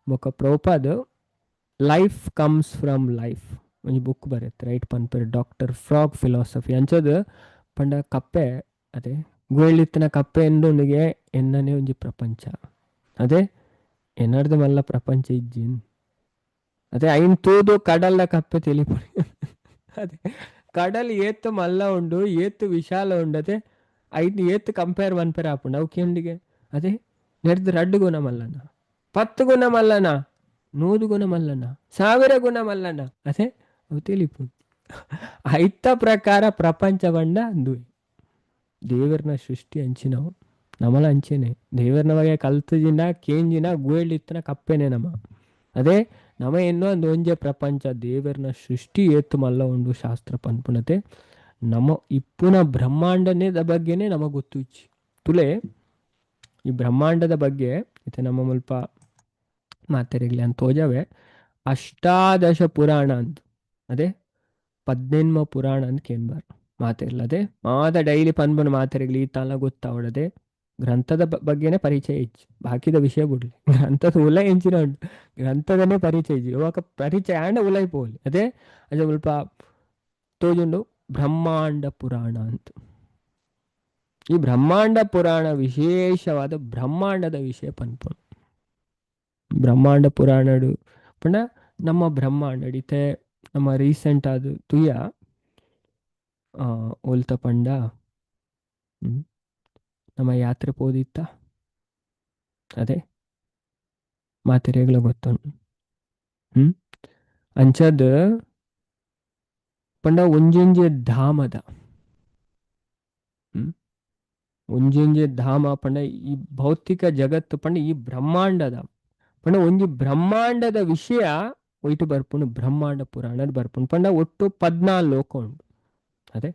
ಬೊಕ್ಕ ಪ್ರೋಪಾದ್ ಲೈಫ್ ಕಮ್ಸ್ ಫ್ರಮ್ ಲೈಫ್ ಒಂಜಿ ಬುಕ್ ಬರುತ್ತೆ ರೈಟ್ ಪನ್ಪೇರು ಡಾಕ್ಟರ್ ಫ್ರಾಗ್ ಫಿಲಾಸಫಿ ಅಂಚದು ಪಂಡ ಕಪ್ಪೆ ಅದೇ ಗೋಳಿತ್ತಿನ ಕಪ್ಪೆ ಎಂದುಂಡಿಗೆ ಎನ್ನನೇ ಒಂಜಿ ಪ್ರಪಂಚ ಅದೇ ಎನ್ನಡ್ದು ಮಲ್ಲ ಪ್ರಪಂಚ ಇಜ್ಜಿನ್ ಅದೇ ಐನ್ ತೂದು ಕಡಲ್ದ ಕಪ್ಪೆ ತಿಳಿಪುಡಿ ಅದೇ ಕಡಲ್ ಏತ್ತು ಮಲ್ಲ ಉಂಡು ಏತ್ತು ವಿಶಾಲ ಉಂಡು ಅದೇ ಐದು ಏತ್ತು ಕಂಪೇರ್ ಮನ್ಪೇರ್ ಆಪುಂಡು ಅವು ಕೆಂಡಿಗೆ ಅದೇ ನೆಡ್ದು 2 ಗುಣ ಮಲ್ಲನ 10 ಗುಣ ಮಲ್ಲನ 100 ಗುಣ ಮಲ್ಲನ 1000 ಗುಣ ಮಲ್ಲನ ಅದೇ ಅವು ತಿಳಿಪುಂಡು ಐತ ಪ್ರಕಾರ ಪ್ರಪಂಚ ಬಂಡ ಅಂದುವೆ ದೇವರನ ಸೃಷ್ಟಿ ಅಂಚಿನವು ನಮಲ ಅಂಚೆನೆ ದೇವರನ ಬಗ್ಗೆ ಕಲ್ತಜಿನ ಕೇಂಜಿನ ಗುಳಿತ್ತನ ಕಪ್ಪೆನೆ ನಮ ಅದೇ ನಮ ಎನ್ನೋ ಒಂದು ಒಂಜೆ ಪ್ರಪಂಚ ದೇವರನ ಸೃಷ್ಟಿ ಏತ್ತು ಮಲ್ಲ ಉಂಡು ಶಾಸ್ತ್ರ ಪನ್ಪುಣತೆ ನಮ ಇಪ್ಪುನ ಬ್ರಹ್ಮಾಂಡನೇದ ಬಗ್ಗೆನೇ ನಮಗೆ ಗೊತ್ತು ಇಚ್ಚಿ ತುಲೆ ಈ ಬ್ರಹ್ಮಾಂಡದ ಬಗ್ಗೆ ಇತ್ತೆ ನಮ್ಮ ಮುಲ್ಪ ಮಾತೆರೆಗ್ಲಿ ಅಂತ ತೋಜವೆ ಅಷ್ಟಾದಶ ಪುರಾಣ ಅಂತ ಅದೇ 18 ಪುರಾಣ ಅಂತ ಕೇನ್ಬಾರ ಮಾತೆರ್ಲ ಅದೇ ಮಾದ ಡೈಲಿ ಪನ್ಬನ ಮಾತೆರೆಗ್ಲಿ ಈ ತಾಲ ಗೊತ್ತಾವಡದೆ ಗ್ರಂಥದ ಬಗ್ಗೆನೇ ಪರಿಚಯ ಇಚ್ಚಿ ಬಾಕಿದ ವಿಷಯ ಬಿಡ್ಲಿ ಗ್ರಂಥದ ಉಲ ಎಂಚಿನ ಉಂಟು ಗ್ರಂಥದನ್ನೇ ಪರಿಚಯ ಇಜ್ಜಿ ಇವಾಗ ಪರಿಚಯ ಆಂಡ ಉಲೈ ಪೋಲಿ ಅದೇ ಅದು ಸ್ವಲ್ಪ ತೋಜುಂಡು ಬ್ರಹ್ಮಾಂಡ ಪುರಾಣ ಅಂತ ಈ ಬ್ರಹ್ಮಾಂಡ ಪುರಾಣ ವಿಶೇಷವಾದ ಬ್ರಹ್ಮಾಂಡದ ವಿಷಯ ಪನ್ಪುಂಡು ಬ್ರಹ್ಮಾಂಡ ಪುರಾಣಡು ಪಂಡ ನಮ್ಮ ಬ್ರಹ್ಮಾಂಡ ಇತ್ತೆ ನಮ್ಮ ರೀಸೆಂಟ್ ಆದ ತುಯ್ಯ ಓಲ್ತ ಪಂಡ ನಮ್ಮ ಯಾತ್ರೆ ಪೋದಿತ್ತ ಅದೇ ಮಾತೆರೆಗ್ಲ ಗೊತ್ತುಂಡು ಅಂಚದ್ ಪಂಡ ಒಂಜೊಂಜೆ ಧಾಮದ ಒಂಜೊಂಜೆ ಧಾಮ ಪಂಡ ಈ ಭೌತಿಕ ಜಗತ್ತು ಪಂಡ ಈ ಬ್ರಹ್ಮಾಂಡದ ಪಂಡ ಒಂಜಿ ಬ್ರಹ್ಮಾಂಡದ ವಿಷಯ ಒಯ್ಟು ಬರ್ಪುಂಡು ಬ್ರಹ್ಮಾಂಡ ಪುರಾಣದ ಬರ್ಪುಂಡು ಪಂಡ ಒಟ್ಟು 14 ಲೋಕ ಉಂಡು ಅದೇ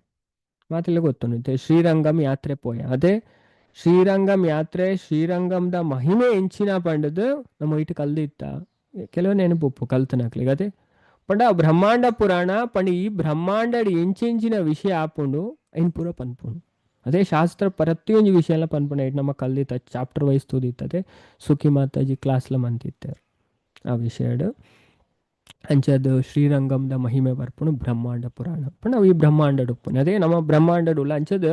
ಮಾತೆಲ್ಲ ಗೊತ್ತುಂಡು ಶ್ರೀರಂಗಂ ಯಾತ್ರೆ ಪೋಯ ಅದೇ ಶ್ರೀರಂಗಂ ಯಾತ್ರೆ ಶ್ರೀರಂಗಂದ ಮಹಿಮೆ ಎಂಚಿನ ಪಂಡದು ನಮ್ಮ ಇಟ್ಟು ಕಲ್ದಿತ್ತ ಕೆಲವು ನೆನಪು ಕಲ್ತನಕ್ಲಿಗೆ ಅದೇ ಪಂಡ ಬ್ರಹ್ಮಾಂಡ ಪುರಾಣ ಪಂಡ ಈ ಬ್ರಹ್ಮಾಂಡ ಎಂಚಿನ ವಿಷಯ ಆಪುಂಡು ಐನ್ ಪೂರ ಪನ್ಪುಂಡು ಅದೇ ಶಾಸ್ತ್ರ ಪ್ರತಿಯೊಂದು ವಿಷಯ ಎಲ್ಲ ಪನ್ಪುಂಡು ಐಟ್ ನಮ್ಮ ಕಲ್ದಿತ್ತ ಚಾಪ್ಟರ್ ವೈಸ್ ತೂದಿತ್ತದೆ ಸುಖಿ ಮಾತಾಜಿ ಕ್ಲಾಸ್ಲ ಮಂತಿತ್ತಾರೆ ಆ ವಿಷಯಡು ಅಂಚದು ಶ್ರೀರಂಗಂದ ಮಹಿಮೆ ಬರ್ಪುಂಡು ಬ್ರಹ್ಮಾಂಡ ಪುರಾಣ ಪಂಡ ಅವು ಈ ಬ್ರಹ್ಮಾಂಡ ಉಪ್ಪುಂಡು ಅದೇ ನಮ್ಮ ಬ್ರಹ್ಮಾಂಡಡುಲ್ಲ ಅಂಚದು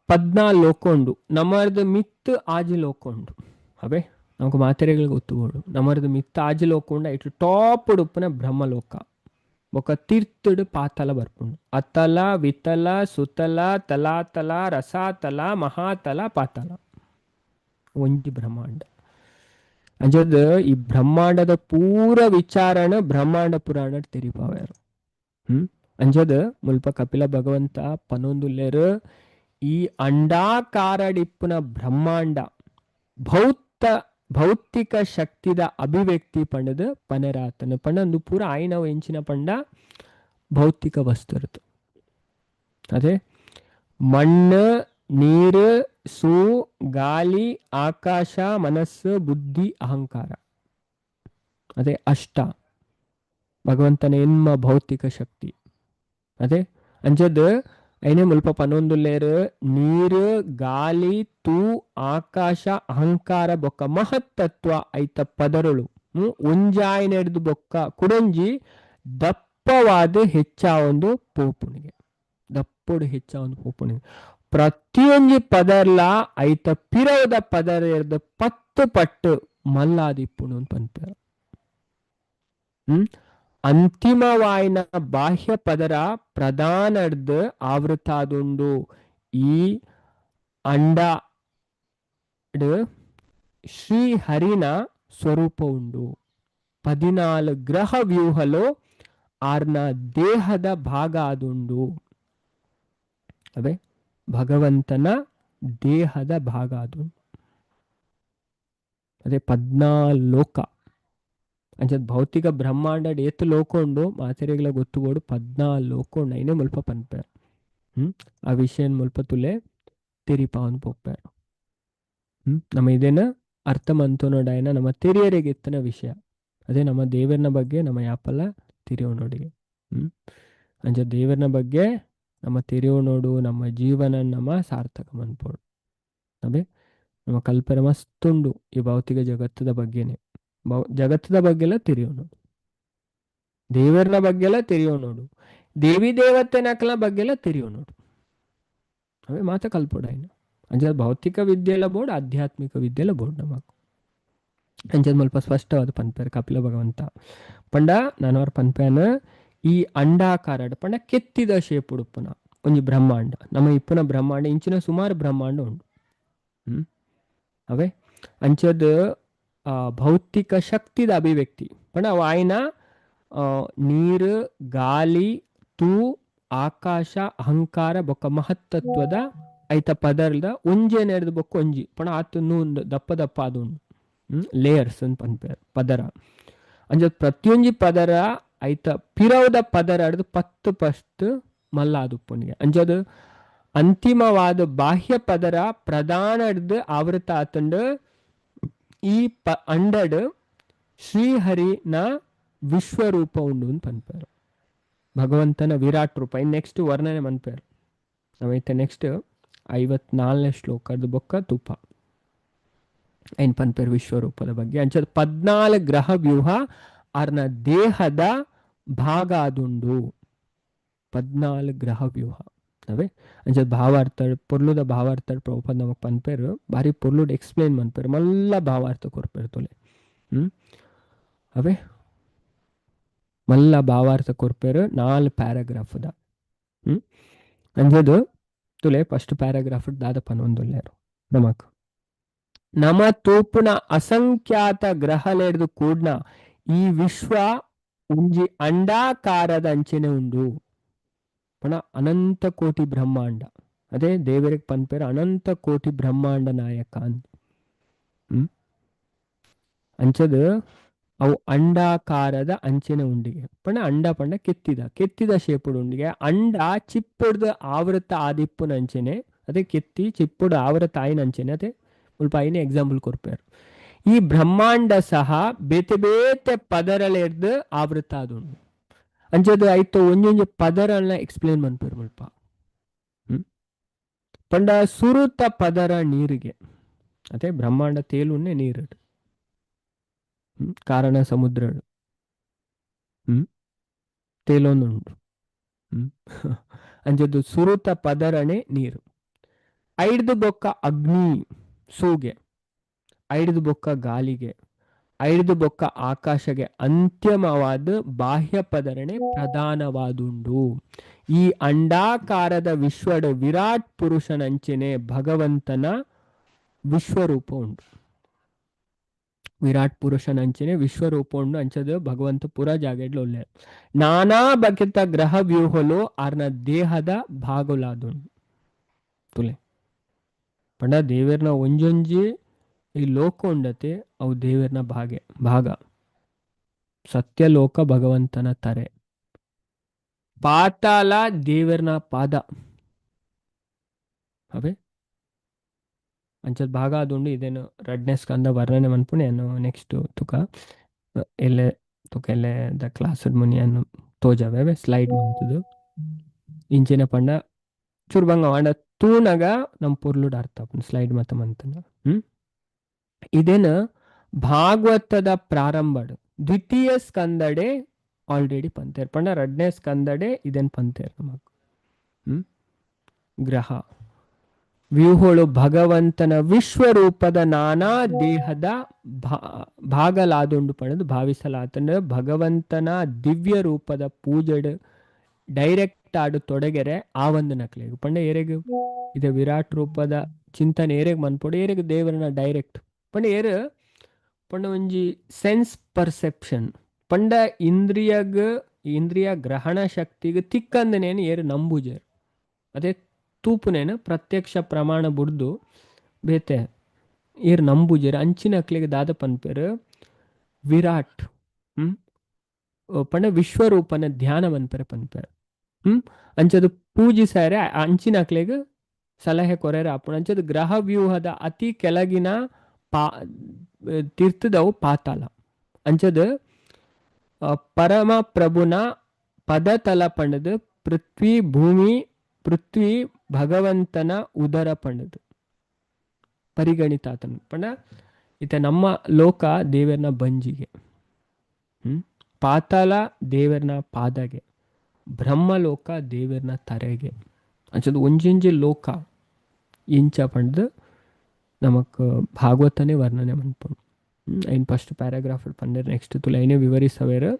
14 ಲೋಕ ಉಂಡು ನಮ್ಮದು ಮಿತ್ ಆಜಿ ಲೋಕ ಉಂಡು ಅವೇ ನಮకు ಮಾತೆರೆಗಳು ಗೊತ್ತುಗೋಡು ನಮ್ಮದು ಮಿತ್ ಆಜಿ ಲೋಕ ಉಂಡು ಇಟ್ಟು ಟಾಪ್ ಉಪ್ಪುನ ಬ್ರಹ್ಮಲೋಕ ఒక తీర్థుడు పాతల ಬರ್ಪುಂಡು ಅತಲ ವಿತಲ ಸುತಲ ತಲಾತಲ ರಸಾತಲ ಮಹಾತಲ ಪಾತಲ ಒಂಜಿ ಬ್ರಹ್ಮಾಂಡ ಅಂಜದ ಈ ಬ್ರಹ್ಮಾಂಡದ ಪೂರ ವಿಚಾರಣ ಬ್ರಹ್ಮಾಂಡ ಪುರಾಣ ತೆರಿಪಾವ್ಯಾರು ಅಂಜದ ಮುಲ್ಪ ಕಪಿಲ ಭಗವಂತ ಪನೊಂದುಲ್ಲೆರು ಈ ಅಂಡಾಕಾರಡಿಪ್ಪುನ ಬ್ರಹ್ಮಾಂಡ ಭೌತಿಕ ಶಕ್ತಿದ ಅಭಿವ್ಯಕ್ತಿ ಪಂಡದ ಪನರಾತನ ಪಂಡ ಒಂದು ಪೂರ ಆಯ್ನವು ಎಂಚಿನ ಪಂಡ ಭೌತಿಕ ವಸ್ತು ಇರುತ್ತೆ ಅದೇ ಮಣ್ಣು ನೀರು ಸೂ ಗಾಳಿ ಆಕಾಶ ಮನಸ್ಸು ಬುದ್ಧಿ ಅಹಂಕಾರ ಅದೇ ಅಷ್ಟ ಭಗವಂತನ ಎನ್ಮ ಭೌತಿಕ ಶಕ್ತಿ ಅದೇ ಅಂಜದ್ ಐನೇ ಮುಲ್ಪ ಪನೊಂದುಲ್ಲೇರು ನೀರು ಗಾಳಿ ತೂ ಆಕಾಶ ಅಹಂಕಾರ ಬೊಕ್ಕ ಮಹತ್ತತ್ವ ಐತ ಪದರುಳು ಒಂಜಾಯಿ ನಡೆದು ಬೊಕ್ಕ ಕುಡಂಜಿ ದಪ್ಪವಾದ ಹೆಚ್ಚಾವೊಂದು ಪೋಪುಣಿಗೆ ದಪ್ಪೊಡು ಹೆಚ್ಚಾವೊಂದು ಪೋಪುಣಿಗೆ ಪ್ರತಿಯೊಂದು ಪದರ್ಲ ಐತ ಪಿರವದ ಪದರ 10 ಪಟ್ಟು ಮಲ್ಲಾದಿಪ್ಪುಣು ಅಂತ ಪನ್ಪೇರ ಅಂತಿಮವಾಯಿನ ಬಾಹ್ಯ ಪದರ ಪ್ರಧಾನರ್ದು ಆವೃತ್ತಾದುಂಡು ಈ ಅಂಡ ಶ್ರೀಹರಿನ ಸ್ವರೂಪ ಉಂಡು 14 ಗ್ರಹ ವ್ಯೂಹಲು ಆರ್ನ ದೇಹದ ಭಾಗ ಆದುಂಡು ಅದೇ ಭಗವಂತನ ದೇಹದ ಭಾಗ ಆದುಂಡು ಅದೇ 14 ಲೋಕ ಅಂಚದ್ ಭೌತಿಕ ಬ್ರಹ್ಮಾಂಡ ಏತು ಲೋಕ ಉಂಡು ಮಾತೆರೆಗ್ಲ ಗೊತ್ತುಗೋಡು 14 ಲೋಕ ಉಂಡು ಐನೇ ಮುಲ್ಪ ಪನ್ಪೇರು ಆ ವಿಷಯ ಮುಲ್ಪ ತುಲೆ ತೆರಿಪಾವನ್ ಪೋಪ್ಪೇರು ನಮ್ಮ ಇದೇನ ಅರ್ಥ ಮಂತೋನೋಡಾಯನ ನಮ್ಮ ತೆರಿಯರಿಗೆ ಎತ್ತನ ವಿಷಯ ಅದೇ ನಮ್ಮ ದೇವರನ ಬಗ್ಗೆ ನಮ್ಮ ಯಾಪಲ್ಲ ತಿರಿಯೋ ನೋಡಿಗೆ ಅಂಚ ದೇವರನ ಬಗ್ಗೆ ನಮ್ಮ ತಿರಿಯೋ ನೋಡು ನಮ್ಮ ಜೀವನ ನಮ್ಮ ಸಾರ್ಥಕ ಮನ್ಪೋಡು ಅದೇ ನಮ್ಮ ಕಲ್ಪನೆ ಮಸ್ತುಂಡು ಈ ಭೌತಿಕ ಜಗತ್ತದ ಬಗ್ಗೆನೆ ಜಗತ್ತದ ಬಗ್ಗೆಲ್ಲ ತಿರಿಯೋ ನೋಡು ದೇವರನ ಬಗ್ಗೆಲ್ಲ ತಿರಿಯೋ ನೋಡು ದೇವಿ ದೇವತೆನಕಲ ಬಗ್ಗೆಲ್ಲ ತಿರಿಯೋ ನೋಡು ಅವೇ ಮಾತ ಕಲ್ಪೋಡ ಇನ್ನು ಅಂಚದ ಭೌತಿಕ ವಿದ್ಯೆಲ್ಲ ಬೋರ್ಡ್ ಆಧ್ಯಾತ್ಮಿಕ ವಿದ್ಯೆಲ್ಲ ಬೋರ್ಡ್ ನಮಕ್ ಅಂಚದ ಸ್ವಲ್ಪ ಸ್ಪಷ್ಟವಾದ ಪನ್ಪೇರು ಕಪಿಲ ಭಗವಂತ ಪಂಡ ನಾನವ್ರ ಪನ್ಪೇನ ಈ ಅಂಡಾಕಾರ ಪಂಡ ಕೆತ್ತಿದ ಶೇಪ್ ಉಡುಪುನ ಒಂಜಿ ಬ್ರಹ್ಮಾಂಡ ನಮ್ಮ ಇಪ್ಪುನ ಬ್ರಹ್ಮಾಂಡ ಇಂಚಿನ ಸುಮಾರು ಬ್ರಹ್ಮಾಂಡ ಉಂಡು ಅವೇ ಅಂಚದ ಭೌತಿಕ ಶಕ್ತಿದ ಅಭಿವ್ಯಕ್ತಿ ಪಂಡ ಅವು ಆಯ್ನ ನೀರು ಗಾಳಿ ತೂ ಆಕಾಶ ಅಹಂಕಾರ ಬೊಕ್ಕ ಮಹತ್ತತ್ವದ ಐತ ಪದರ್ದ ಒಂಜೆ ನೆರೆದು ಬೊಕ್ಕ ಒಂಜಿ ಪಣ ಆತು ನೂಂದು ದಪ್ಪ ದಪ್ಪ ಅದು ಲೇಯರ್ಸ್ ಅಂತ ಪನ್ಪೇರು ಪದರ ಅಂಜ ಪ್ರತಿಯೊಂಜಿ ಪದರ ಐತ ಪಿರವದ ಪದರ ಹಿಡ್ದು ಪತ್ತು ಮಲ್ಲ ಆದುಪ್ಪನಿಗೆ ಅಂಜದು ಅಂತಿಮವಾದ ಬಾಹ್ಯ ಪದರ ಪ್ರಧಾನ ಹಿಡ್ದು ಆವೃತ ಆತಂಡು ಈ ಅಂಡಡ್ ಶ್ರೀಹರಿನ ವಿಶ್ವರೂಪ ಉಂಡು ಅಂತ ಪನ್ಪೇರು ಭಗವಂತನ ವಿರಾಟ್ ರೂಪ ಇನ್ನು ನೆಕ್ಸ್ಟ್ ವರ್ಣನೆ ಮನ್ಪೇರು ನಾವೈತೆ ನೆಕ್ಸ್ಟ್ 54ನೇ ಶ್ಲೋಕದ ಬೊಕ್ಕ ತುಪ್ಪ ಐನ್ ಪನ್ಪೇರು ವಿಶ್ವರೂಪದ ಬಗ್ಗೆ ಅಂಚದ 14 ಗ್ರಹ ವ್ಯೂಹ ಅರ್ನ ದೇಹದ ಭಾಗ ಅದುಂಡು 14 ಗ್ರಹ ವ್ಯೂಹ ಅವೇ ಅಂಚದ ಭಾವಾರ್ಥ ಪೊರ್ಲುದ ಭಾವಾರ್ಥ ಪ್ರಭುಪಾದ ನಮಕ್ ಪನ್ಪೇರು ಬಾರಿ ಪೊರ್ಲುಡ್ ಎಕ್ಸ್ಪ್ಲೇನ್ ಮನ್ಪೇರು ಮಲ್ಲ ಭಾವಾರ್ಥ ಕೊರ್ಪೇರು ತೊಲೆ ಅವೇ ಮಲ್ಲ ಭಾವಾರ್ಥ ಕೊರ್ಪೇರು 4 ಪ್ಯಾರಾಗ್ರಾಫ್ದ ಅಂಜದು ತುಲೆ ಫಸ್ಟ್ ಪ್ಯಾರಾಗ್ರಾಫ್ ದಾದ ಪನೊಂದುಲ್ಲೇರು ನಮಕ್ ನಮ ತೂಪುನ ಅಸಂಖ್ಯಾತ ಗ್ರಹಲೆಡ್ದು ಕೂಡ್ನ ಈ ವಿಶ್ವ ಒಂಜಿ ಅಂಡಾಕಾರದ ಅಂಚೆನೆ ಉಂಡು ಪಣ ಅನಂತ ಕೋಟಿ ಬ್ರಹ್ಮಾಂಡ ಅದೇ ದೇವರಿಗೆ ಪನ್ಪೇರು ಅನಂತ ಕೋಟಿ ಬ್ರಹ್ಮಾಂಡ ನಾಯಕ ಅಂತ ಅಂಚದ ಅವು ಅಂಡಾಕಾರದ ಅಂಚೆನೆ ಉಂಡಿಗೆ ಪಂಡ ಅಂಡ ಪಂಡ ಕೆತ್ತಿದ ಶೇಪುಡು ಉಂಡಿಗೆ ಅಂಡ ಚಿಪ್ಪುಡ್ದು ಆವೃತ ಆದಿಪ್ಪುನ ಅಂಚೆನೆ ಅದೇ ಕೆತ್ತಿ ಚಿಪ್ಪುಡು ಆವೃತ ಆಯ್ನ ಅಂಚೆನೆ ಅದೇ ಸ್ವಲ್ಪ ಐನೇ ಎಕ್ಸಾಂಪಲ್ ಕೊರ್ಪೇರು ಈ ಬ್ರಹ್ಮಾಂಡ ಸಹ ಬೇತೆ ಬೇತೆ ಪದರಲೆರ್ದು ಆವೃತ ಆದುಂಡು ಅಂಚದು ಆಯ್ತು ಒಂಜೊಂಜಿ ಪದರನ್ನ ಎಕ್ಸ್ಪ್ಲೇನ್ ಮನ್ಪೇರು ಮುಲ್ಪ ಪಂಡ ಸುರುತ ಪದರ ನೀರಿಗೆ ಅದೇ ಬ್ರಹ್ಮಾಂಡ ತೇಲುನ್ನೆ ನೀರು ಕಾರಣ ಸಮುದ್ರ ತೇಲೊಂದುಂಡು ಅಂಚದು ಸುರುತ ಪದರನೆ ನೀರು ಐಡ್ದು ಬೊಕ್ಕ ಅಗ್ನಿ ಸೂಗೆ ಐಡ್ದು ಬೊಕ್ಕ ಗಾಳಿಗೆ ಐಡ್ದು ಬೊಕ್ಕ ಆಕಾಶಗೆ ಅಂತಿಮವಾದ ಬಾಹ್ಯ ಪದರಣೆ ಪ್ರಧಾನವಾದುಂಡು ಈ ಅಂಡಾಕಾರದ ವಿಶ್ವದ ವಿರಾಟ್ ಪುರುಷನಂಚೆನೆ ಭಗವಂತನ ವಿಶ್ವರೂಪ ಉಂಡು ವಿರಾಟ್ ಪುರುಷನಂಚೆನೆ ವಿಶ್ವರೂಪ ಉಂಡು ಅಂಚದು ಭಗವಂತ ಪುರ ಜಾಗೆಡ್ಲು ಒಳ್ಳೆ ನಾನಾ ಬಗೆತ ಗ್ರಹ ವ್ಯೂಹಲು ಅರ್ನ ದೇಹದ ಭಾಗಲಾದುಂಡು ತುಲೆ ಪಂಡ ದೇವರ್ನ ಒಂಜೊಂಜಿ ಈ ಲೋಕ ಉಂಡತೆ ಅವು ದೇವರ್ನ ಭಾಗ ಸತ್ಯಲೋಕ ಭಗವಂತನ ತರೆ ಪಾತಾಳ ದೇವರ್ನ ಪಾದ ಅವೇ ಅಂಚದ ಭಾಗ ಅದುಂಡು ಇದೇನು ರೆಡ್ನೆಸ್ ಕಂದ ವರ್ಣನೆ ಮನ್ಪುಣೆ ಅನ್ನು ನೆಕ್ಸ್ಟ್ ತುಕ ಎಲ್ಲೆ ದ ಕ್ಲಾಸ್ ಮುನಿ ಅನ್ನು ತೋಜಾವೆ ಸ್ಲೈಡ್ ಮಂತದು ಇಂಚಿನ ಪಂಡ ಚುರ್ಬಂಗ ವಾಂಡ ತೂನಗ ನಮ್ಮ ಪೊರ್ಲುಡ್ ಅರ್ಥ ಸ್ಲೈಡ್ ಮತ ಮಂತನ ಇದೇನು ಭಾಗವತದ ಪ್ರಾರಂಭಡ್ ದ್ವಿತೀಯ ಸ್ಕಂದಡೆ ಆಲ್ರೆಡಿ ಪಂತೇರ್ ಪಂಡ ರೆಡ್ನೆ ಸ್ಕಂದಡೆ ಇದನ್ ಪಂತೇರ್ ನಮಕ್ ಗ್ರಹ ವ್ಯೂಹಗಳು ಭಗವಂತನ ವಿಶ್ವರೂಪದ ನಾನಾ ದೇಹದ ಭಾಗಲಾದುಂಡು ಪಡೆದು ಭಾವಿಸಲಾತಂದ್ರೆ ಭಗವಂತನ ದಿವ್ಯ ರೂಪದ ಪೂಜೆಡ್ ಡೈರೆಕ್ಟ್ ಆಡು ತೊಡಗೆರೆ ಆ ಒಂದು ನಕ್ಲೆಗು ಪಂಡ ಏರೆಗು ಇದೆ ವಿರಾಟ್ ರೂಪದ ಚಿಂತನೆ ಏರೆಗ್ ಮನ್ಪೊಡು ಏರೆಗ್ ದೇವರನ್ನ ಡೈರೆಕ್ಟ್ ಪಂಡ ಏರು ಪಂಡ ಒಂಜಿ ಸೆನ್ಸ್ ಪರ್ಸೆಪ್ಷನ್ ಪಂಡ ಇಂದ್ರಿಯ ಗ್ರಹಣ ಶಕ್ತಿಗೆ ತಿಕ್ಕಂದನೇನು ಏರು ನಂಬುಜೇರು ಅದೇ ತೂಪುನೇನು ಪ್ರತ್ಯಕ್ಷ ಪ್ರಮಾಣ ಬುಡ್ದು ಬೇತೆ ಏರು ನಂಬುಜೇರು ಅಂಚಿನ ಅಕ್ಲೆಗೆ ದಾದ ಪನ್ಪೇರು ವಿರಾಟ್ ಪಂಡ ವಿಶ್ವರೂಪನ ಧ್ಯಾನ ಮನ್ಪೇರು ಪನ್ಪೇರು ಅಂಚದು ಪೂಜಿಸಾರೆ ಅಂಚಿನ ಅಕ್ಲೆಗೆ ಸಲಹೆ ಕೊರೆರ ಆಪುಣ ಅಂಚದು ಗ್ರಹ ವ್ಯೂಹದ ಅತಿ ಕೆಳಗಿನ ತೀರ್ಥದವು ಪಾತಾಳ ಅಂಚದು ಪರಮ ಪ್ರಭುನ ಪದತಲ ಪಣದು ಪೃಥ್ವಿ ಭಗವಂತನ ಉದರ ಪಣದು ಪರಿಗಣಿತಾತನು ಪಣ ಇತ ನಮ್ಮ ಲೋಕ ದೇವರನ ಬಂಜಿಗೆ, ಪಾತಾಳ ದೇವರನ ಪಾದಗೆ, ಬ್ರಹ್ಮಲೋಕ ದೇವರನ ತರೆಗೆ ಅಂಚದು ಒಂಜೊಂಜಿ ಲೋಕ ಇಂಚ ಪಂಡ್ದು ನಮಕ್ ಭಾಗವತನೇ ವರ್ಣನೆ ಮನ್ಪುಂಡು. ಐನ್ ಫಸ್ಟ್ ಪ್ಯಾರಾಗ್ರಾಫ್ ಪಂಡರ್ ನೆಕ್ಸ್ಟ್ ತುಲ ಐನೇ ವಿವರಿಸವೇರು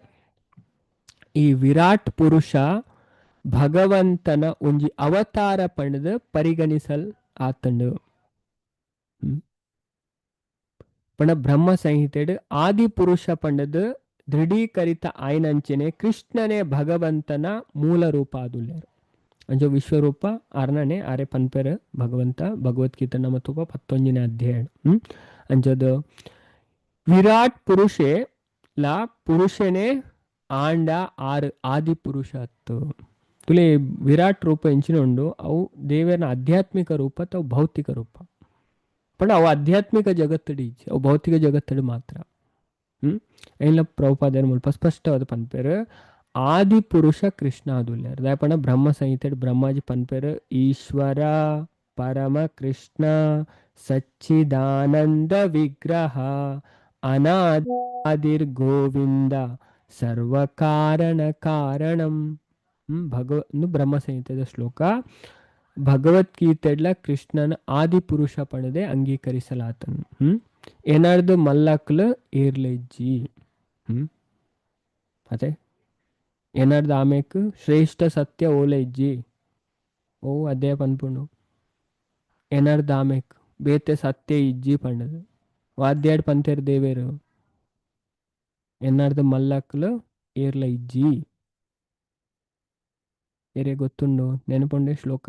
ಈ ವಿರಾಟ್ ಪುರುಷ ಭಗವಂತನ ಒಂಜಿ ಅವತಾರ ಪಂಡದು ಪರಿಗಣಿಸಲ್ ಆತಂಡು. ಪಂಡ ಬ್ರಹ್ಮ ಸಂಹಿತೆಡ್ ಆದಿ ಪುರುಷ ಪಂಡದು ದೃಢೀಕರಿತ ಆಯ್ನಂಚನೆ ಕೃಷ್ಣನೇ ಭಗವಂತನ ಮೂಲ ರೂಪ ಆದುಲ್ಲೇರು ಅಂಜೋ ವಿಶ್ವರೂಪ ಆರ್ನನೆ ಆರೆ ಪನ್ಪೆರ್ ಭಗವಂತ ಭಗವದ್ಗೀತೆ ನಮ್ಮ ತೂಪ 11ನೇ ಅಧ್ಯಾಯ ಅಂಜದು ವಿರಾಟ್ ಪುರುಷೆ ಲಾ ಪುರುಷನೇ ಆಂಡ ಆರು ಆದಿ ಪುರುಷ ಅತ್ತು ತುಲೆ ವಿರಾಟ್ ರೂಪ ಎಂಚಿನ ಉಂಡು ಅವು ದೇವರನ ಆಧ್ಯಾತ್ಮಿಕ ರೂಪ ಅವು ಭೌತಿಕ ರೂಪ ಪಂಡ ಅವು ಆಧ್ಯಾತ್ಮಿಕ ಜಗತ್ತಡಿ ಅವು ಭೌತಿಕ ಜಗತ್ತಡಿ ಮಾತ್ರ. ಎಲ್ಲ ಪ್ರಭುಪಾದರ ಮುಲ್ಪ ಸ್ಪಷ್ಟವಾದ ಪನ್ಪೇರು ಆದಿ ಪುರುಷ ಕೃಷ್ಣ ಆದುಲ್ಲೇರು ದಾಯಪಂಡ ಬ್ರಹ್ಮ ಸಂಹಿತೆ ಬ್ರಹ್ಮಾಜಿ ಪನ್ಪೇರು ಈಶ್ವರ ಪರಮ ಕೃಷ್ಣ ಸಚ್ಚಿದಾನಂದ ವಿಗ್ರಹ ಅನಾದಿರ್ ಗೋವಿಂದ ಸರ್ವ ಕಾರಣ ಕಾರಣಂ. ಬ್ರಹ್ಮ ಸಂಹಿತೆದ ಶ್ಲೋಕ ಭಗವದ್ಗೀತೆಡ್ಲ ಕೃಷ್ಣನ ಆದಿ ಪುರುಷ ಪಣದೆ ಅಂಗೀಕರಿಸಲಾತನು. ಏನಾರ್ದು ಮಲ್ಲಕ್ಲು ಏರ್ಲೆಜ್ಜಿ ಅದೇ ಏನಾರ್ದು ಆಮೇಕ್ ಶ್ರೇಷ್ಠ ಸತ್ಯ ಓಲೆಜ್ಜಿ ಓ ಅದೇ ಪನ್ಪುಂಡು ಏನಾರ್ದು ಆಮೇಕ್ ಬೇತೆ ಸತ್ಯ ಇಜ್ಜಿ ಪಂಡದು ವಾದ್ಯಾಡ್ ಪಂತೇರ್ ದೇವೇರು ಏನಾರ್ದು ಮಲ್ಲಕ್ಲು ಏರ್ಲ ಇಜ್ಜಿ ಏರೇ ಗೊತ್ತುಂಡು ನೆನಪುಂಡೆ ಶ್ಲೋಕ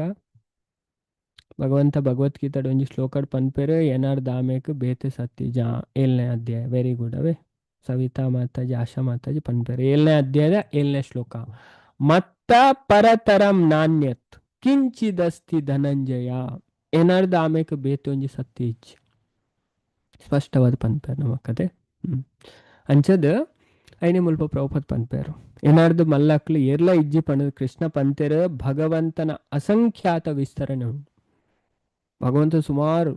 ಭಗವಂತ ಭಗವದ್ಗೀತಾಡ್ ಒಂಜಿ ಶ್ಲೋಕಡ್ ಪನ್ಪೇರು ಏನಾರ್ದು ಆಮೇಕ್ ಬೇತೆ ಸತ್ಯ ಜಾ 7ನೇ ಅಧ್ಯಾಯ. Very good. ಅವೇ ಸವಿತಾ ಮಾತಾಜಿ ಆಶಾ ಮಾತಾಜಿ ಪನ್ಪೇರು 7ನೇ ಅಧ್ಯಾಯದ 7ನೇ ಶ್ಲೋಕ. ಮತ್ತ ಪರತರಂ ನಾಣ್ಯತ್ ಕಿಂಚಿದಸ್ತಿ ಧನಂಜಯ ಏನಾರ್ದು ಆಮೇಕ್ ಬೇತೆ ಒಂಜಿ ಸತ್ಯ ಇಜ್ಜಿ ಸ್ಪಷ್ಟವಾದ ಪನ್ಪೇರು ನಮ್ಮ ಕತೆ. ಅಂಚದ ಐನೇ ಮುಲ್ಪ ಪ್ರಭುಪಾದ ಪನ್ಪೇರು ಏನಾರ್ದು ಮಲ್ಲಕ್ಲು ಏರ್ಲ ಇಜ್ಜಿ ಪಂಡದು ಕೃಷ್ಣ ಪಂತೇರು ಭಗವಂತನ ಅಸಂಖ್ಯಾತ ವಿಸ್ತರಣೆ ಉಂಟು. ಭಗವಂತ ಸುಮಾರು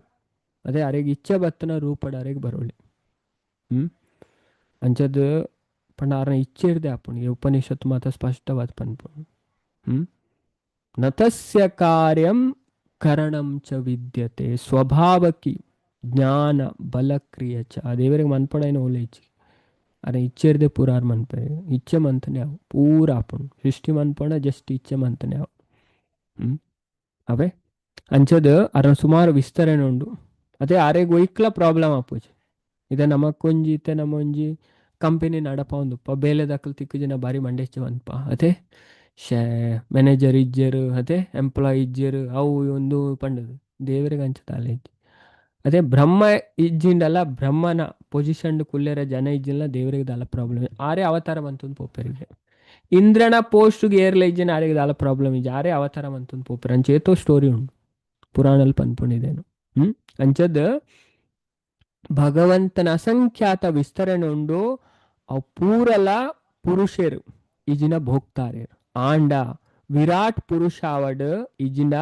ಅದೇ ಅರೆಗೆ ಇಚ್ಛೆ ಬತ್ತನ ರೂಪಡ ಅರೆಗೆ ಬರೋಳಿ ಅಂಚದು ಪಂಡ ಆರನ ಇಚ್ಛೆ ಇರ್ದೆ ಅಪ್ಪನಿಗೆ ಉಪನಿಷತ್ತು ಮಾತ್ರ ಸ್ಪಷ್ಟವಾದ ಪನ್ಪುಂಡು. ನತಸ್ಯ ಕಾರ್ಯಂ ಕರಣಂ ಚ ವಿದ್ಯತೆ ಸ್ವಭಾವಕಿ ಜ್ಞಾನ ಬಲಕ್ರಿಯ ಚ ದೇವರಿಗೆ ಮನ್ಪಡೇನು ಓಲೆ ಇಚ್ಛೆ ಅರೆ ಇಚ್ಛೆ ಇರ್ದೆ ಪೂರಾರ್ ಮನ್ಪೆ ಇಚ್ಛೆ ಮಂತನೆ ಅವು ಪೂರ ಆಪುಂಡು ಸೃಷ್ಟಿ ಮನ್ಪಣ ಜಸ್ಟ್ ಇಚ್ಛೆ ಮಂತನೆ ಅವು ಅವೇ ಅಂಚದು ಅರ ಸುಮಾರು ವಿಸ್ತರಣೆ ಉಂಡು. ಅದೇ ಆರೆಗ್ ಒಯ್ಕ್ಲ ಪ್ರಾಬ್ಲಮ್ ಆಪುಜಿ ಇದ ನಮಕೊಂಜಿ ಇತ್ತೆ ನಮ್ಮ ಒಂಜಿ ಕಂಪೆನಿ ನಡಪ ಒಂದುಪ್ಪ ಬೇಲೆ ದಾಖಲು ತಿಕ್ಕು ಜನ ಬಾರಿ ಮಂಡೇಚ್ಚ ಅನ್ಪ ಅದೇ ಮ್ಯಾನೇಜರ್ ಇಜ್ಜರು ಅದೇ ಎಂಪ್ಲಾಯ್ ಇಜ್ಜರು ಅವು ಒಂದು ಪಂಡದು ದೇವರಿಗೆ ಅಂಚದ ಅಲೆ ಇಜ್ಜಿ ಅದೇ ಬ್ರಹ್ಮ ಇಜ್ಜಿಂಡಲ್ಲ ಬ್ರಹ್ಮನ ಪೊಸಿಷನ್ ಕುಲ್ಲೇರ ಜನ ಇಜ್ಜಿಲ್ಲ ದೇವರಿಗೆ ದಾಲ ಪ್ರಾಬ್ಲಮ್ ಆರೇ ಅವತಾರ ಮಂತೊಂದು ಪೋಪೆರಿಗೆ ಇಂದ್ರನ ಪೋಸ್ಟ್ಗೆ ಏರ್ಲ ಇಜ್ಜಿನ ಆರೆಗೆ ದಾಲ ಪ್ರಾಬ್ಲಮ್ ಇಜ್ಜಿ ಆರೇ ಅವತಾರ ಮಂತೊಂದು ಪೋಪೆರ್ ಅಂಚೇತೋ ಸ್ಟೋರಿ ಉಂಡು ಪುರಾಣಲ್ಲಿ ಪನ್ಪುಣಿದೇನು. ಅಂಚದ ಭಗವಂತನ ಅಸಂಖ್ಯಾತ ವಿಸ್ತರಣೆ ಉಂಡು ಅವು ಪೂರಲ ಪುರುಷರು ಇಜಿನ ಭೋಗ್ತಾರೇರು ಆಂಡ ವಿರಾಟ್ ಪುರುಷ ಅವಡ್ ಇಜಿನ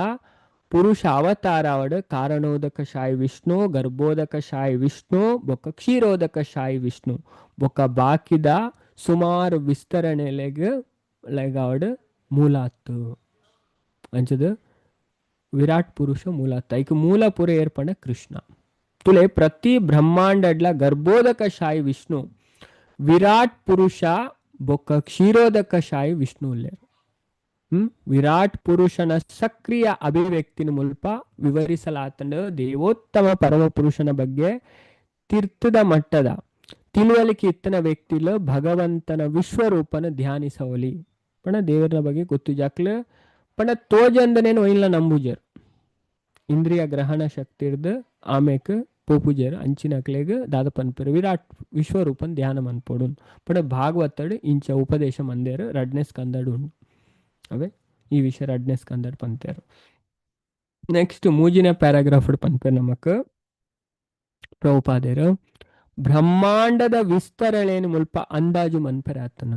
ಪುರುಷ ಅವತಾರ ಅವಡ್ ಕಾರಣೋದಕ ಶಾಯಿ ವಿಷ್ಣು ಗರ್ಭೋದಕ ಶಾಯಿ ವಿಷ್ಣು ಬೊಕ್ಕ ಕ್ಷೀರೋದಕ ಶಾಯಿ ವಿಷ್ಣು ಬೊಕ್ಕ ಬಾಕಿದ ಸುಮಾರು ವಿಸ್ತರಣೆಲೆಗೆ ಅವಡ್ ಮೂಲಾತ್ತು ಅಂಚದ ವಿರಾಟ್ ಪುರುಷ ಮೂಲಾತ್ತ ಐಕ್ ಮೂಲ ಪುರ ಏರ್ಪಣ ಕೃಷ್ಣ ತುಲೆ ಪ್ರತಿ ಬ್ರಹ್ಮಾಂಡಡ್ಲ ಗರ್ಭೋದಕ ಶಾಯಿ ವಿಷ್ಣು ವಿರಾಟ್ ಪುರುಷ ಬೊಕ್ಕ ಕ್ಷೀರೋದಕ ಶಾಯಿ ವಿಷ್ಣು ಉಲ್ಲೇರು. ವಿರಾಟ್ ಪುರುಷನ ಸಕ್ರಿಯ ಅಭಿವ್ಯಕ್ತಿನ ಮುಲ್ಪ ವಿವರಿಸಲಾತಂಡ ದೇವೋತ್ತಮ ಪರಮ ಪುರುಷನ ಬಗ್ಗೆ ತೀರ್ಥದ ಮಟ್ಟದ ತಿಳುವಳಿಕೆ ಇತ್ತನ ವ್ಯಕ್ತಿಲು ಭಗವಂತನ ವಿಶ್ವರೂಪನ ಧ್ಯಾನಿಸವಲಿ ಪಣ ದೇವರ ಬಗ್ಗೆ ಗೊತ್ತು ಜಾಕ್ಲು ಪಂಡ ತೋಜಂದನೇನು ಒಯ್ಲ ನಂಬುಜರ್ ಇಂದ್ರಿಯ ಗ್ರಹಣ ಶಕ್ತಿ ಇರ್ದು ಆಮೇಕ್ ಪೋಪುಜರ್ ಅಂಚಿನಕ್ಲೆಗ್ ದಾದ ಪನ್ಪೇರು ವಿರಾಟ್ ವಿಶ್ವರೂಪನ್ ಧ್ಯಾನ ಮನ್ಪೋಡು ಪಂಡ ಭಾಗವತಡ್ ಇಂಚ ಉಪದೇಶ ಮಂದೇರು ರಡ್ನೆ ಸ್ಕಂದಡ್ ಉಂಡು ಅವೇ ಈ ವಿಷಯ ರಡ್ನೆ ಸ್ಕಂದಡ್ ಪಂತೇರು. ನೆಕ್ಸ್ಟ್ ಮೂಜಿನ ಪ್ಯಾರಾಗ್ರಾಫ್ ಪನ್ಪೇರು ನಮಕ್ ಪ್ರಭುಪಾದೇರು ಬ್ರಹ್ಮಾಂಡದ ವಿಸ್ತರಣೆಯನ್ನು ಮುಲ್ಪ ಅಂದಾಜು ಮನ್ಪರೆ ಆತನ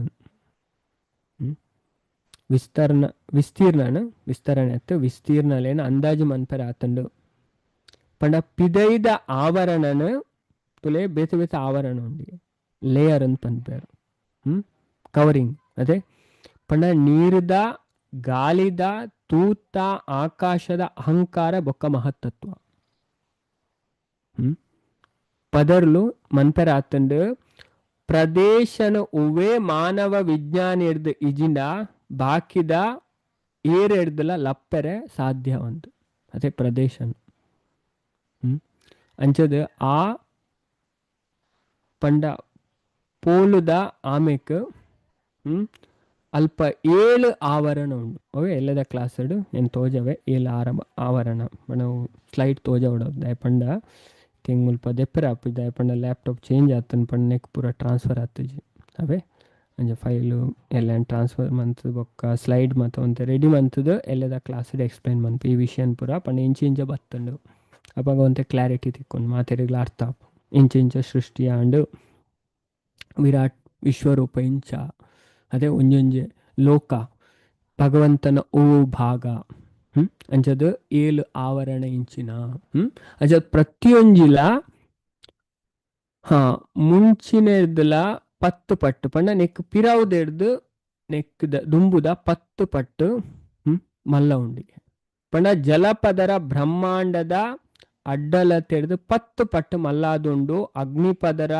ವಿಸ್ತರಣ ವಿಸ್ತರಣೆ ಅತ್ತು ವಿಸ್ತೀರ್ಣಲೇನು ಅಂದಾಜು ಮನ್ಪರೆ ಆತಂಡು ಪಂಡ ಪಿದೈದ ಆವರಣನ ತುಲೆ ಬೇತೆ ಬೇತೆ ಆವರಣ ಉಂಡಿ ಲೇಯರ್ ಅಂತ ಪನ್ಪೇರು ಕವರಿಂಗ್ ಅದೇ ಪಂಡ ನೀರ್ದ ಗಾಳಿದ ತೂತ ಆಕಾಶದ ಅಹಂಕಾರ ಬೊಕ್ಕ ಮಹತ್ತತ್ವ ಪದರ್ಲು ಮನ್ಪೆರ ಆತಂಡು ಪ್ರದೇಶನ ಉವೇ ಮಾನವ ವಿಜ್ಞಾನ ಹಿಡ್ದು ಇಜಿಂಡ ಬಾಕಿದ ಏರ್ ಹಿಡ್ದಲ ಲಪ್ಪೆರೆ ಸಾಧ್ಯ ಒಂದು ಅದೇ ಪ್ರದೇಶನ ಅಂಚದ ಆ ಪಂಡ ಪೋಲುದ ಆಮೆಕ್ ಅಲ್ಪ 7 ಆವರಣ ಉಂಡು ಅವೇ ಎಲ್ಲದ ಕ್ಲಾಸಡ್ ಏನು ತೋಜವೆ 7 ಆವರಣ ನಾವು ಸ್ಲೈಡ್ ತೋಜ ಉಡೋದು ಪಂಡ ತಿಂಗ್ ಮುಲ್ಪ ದೆಪ್ಪರೆ ಆಪಿದ್ದ ಪಂಡ ಲ್ಯಾಪ್ಟಾಪ್ ಚೇಂಜ್ ಆತನ ಪಂಡ ನೆಕ್ ಪೂರ ಟ್ರಾನ್ಸ್ಫರ್ ಆತಜಿ ಅವೇ ಅಂಜ ಫೈಲು ಎಲ್ಲ ಟ್ರಾನ್ಸ್ಫರ್ ಮಂತದ ಬೊಕ್ಕ ಸ್ಲೈಡ್ ಮತ್ತು ಒಂದು ರೆಡಿ ಮಂತದ ಎಲ್ಲದ ಕ್ಲಾಸಡ್ ಎಕ್ಸ್ಪ್ಲೈನ್ ಮಂತು ಈ ವಿಷಯನ ಪೂರ ಪಂಡ ಇಂಚ ಬತ್ತಂಡು ಅವಾಗ ಒಂತೆ ಕ್ಲಾರಿಟಿ ತಿಕ್ಕೊಂಡು ಮಾತೆರೆಗ್ಲ ಅರ್ಥ ಇಂಚ ಸೃಷ್ಟಿ ಆಂಡು ವಿರಾಟ್ ವಿಶ್ವರೂಪ ಇಂಚ ಅದೇ ಒಂಜೊಂಜೆ ಲೋಕ ಭಗವಂತನ ಓ ಭಾಗ ಅಂಚದು 7 ಆವರಣ ಇಂಚಿನ ಅಂಚದು ಪ್ರತಿಯೊಂಜಿಲ ಮುಂಚಿನದಲ 10 ಪಟ್ಟು ಪಂಡ ನೆಕ್ ಪಿರಾವುದೆಡ್ದು ನೆಕ್ದ ದುಂಬುದ 10 ಪಟ್ಟು ಮಲ್ಲ ಉಂಡಿಗೆ ಪಂಡ ಜಲಪದರ ಬ್ರಹ್ಮಾಂಡದ ಅಡ್ಡಲ ತೆರೆದು 10 ಪಟ್ಟು ಮಲ್ಲಾದುಂಡು ಅಗ್ನಿಪದರ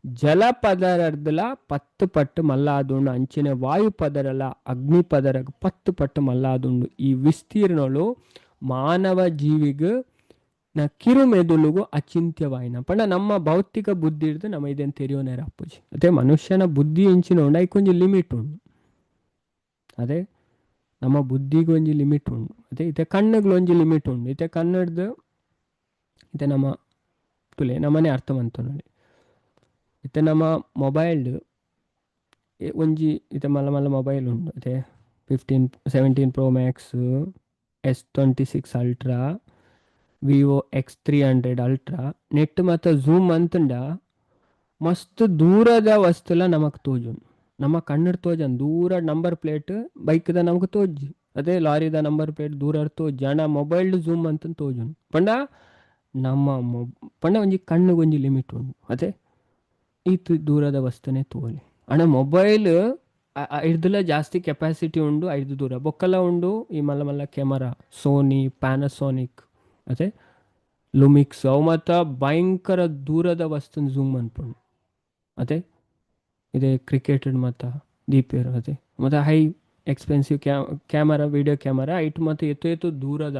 ಜಲಪದರದಲ 10 ಪಟ್ಟು ಮಲ್ಲಾದುಂಡು ಅಂಚಿನ ವಾಯುಪದರಲ ಅಗ್ನಿಪದರ 10 ಪಟ್ಟು ಮಲ್ಲಾದುಂಡು ಈ ವಿಸ್ತೀರ್ಣಲು ಮಾನವ ಜೀವಿಗೂ ನ ಕಿರುಮೆದುಳುಗೂ ಅಚಿಂತ್ಯವಾಯಿನ ಪಂಡ ನಮ್ಮ ಭೌತಿಕ ಬುದ್ಧಿ ಹಿಡಿದು ನಮ್ಮ ಇದನ್ನು ತೆರೆಯೋನೇರ ಅಪ್ಪುಜಿ ಅದೇ ಮನುಷ್ಯನ ಬುದ್ಧಿ ಇಂಚಿನ ಉಂಡು ಐಕೊಂಜಿ ಲಿಮಿಟ್ ಉಂಡು ಅದೇ ನಮ್ಮ ಬುದ್ಧಿಗೆ ಒಂಜಿ ಲಿಮಿಟ್ ಉಂಡು ಅದೇ ಇತ್ತೆ ಕಣ್ಣುಗಳೊಂಜಿ ಲಿಮಿಟ್ ಉಂಡು ಇತ್ತೆ ಕನ್ನಡದು ಇತ್ತೆ ನಮ್ಮ ತುಲೆ ನಮ್ಮನೆ ಅರ್ಥ ಮಂತು ನೋಡಿ ಇತ್ತೆ ನಮ್ಮ ಮೊಬೈಲ್ ಒಂಜಿ ಇತ್ತೆ ಮಲ್ಲ ಮಲ್ಲ ಮೊಬೈಲ್ ಉಂಡು ಅದೇ 17 Pro Max S26 Ultra Vivo X300 Ultra net ಮತ್ತು ಝೂಮ್ ಅಂತಂಡ ಮಸ್ತ್ ದೂರದ ವಸ್ತುಲ ನಮಕ್ ತೋಜುಂಡು ನಮ್ಮ ಕಣ್ಣಡ್ ತೋಜನ್ ದೂರ ನಂಬರ್ ಪ್ಲೇಟ್ ಬೈಕ್ದ ನಮಕ್ ತೋಜಿ ಅದೇ ಲಾರಿದ ನಂಬರ್ ಪ್ಲೇಟ್ ದೂರ ತೋಜಿ ಅಣ್ಣ ಮೊಬೈಲ್ ಝೂಮ್ ಅಂತ ತೋಜುಂಡು ಪಂಡ ನಮ್ಮ ಪಂಡ ಒಂಜಿ ಕಣ್ಣುಗೆ ಒಂಜಿ ಲಿಮಿಟ್ ಉಂಡು ಅದೇ ಈತು ದೂರದ ವಸ್ತುನೇ ತೋಲಿ ಅಣ್ಣ ಮೊಬೈಲ್ ಇಡ್ದಲ ಜಾಸ್ತಿ ಕೆಪಾಸಿಟಿ ಉಂಡು ಐದು ದೂರ ಬೊಕ್ಕಲ ಉಂಡು ಈ ಮಲ್ಲ ಮಲ್ಲ ಕ್ಯಾಮರಾ ಸೋನಿ ಪ್ಯಾನಸೋನಿಕ್ ಅದೇ ಲುಮಿಕ್ಸ್ ಅವು ಮತ್ತು ಭಯಂಕರ ದೂರದ ವಸ್ತುನ ಝೂಮ್ ಅನ್ಪುಂಡು ಅದೇ ಇದೇ ಕ್ರಿಕೆಟೆಡ್ ಮತ್ತು ದೀಪೇರು ಅದೇ ಮತ್ತು high expensive camera video camera ಐಟ್ ಮತ್ತು ಎತ್ತು ದೂರದ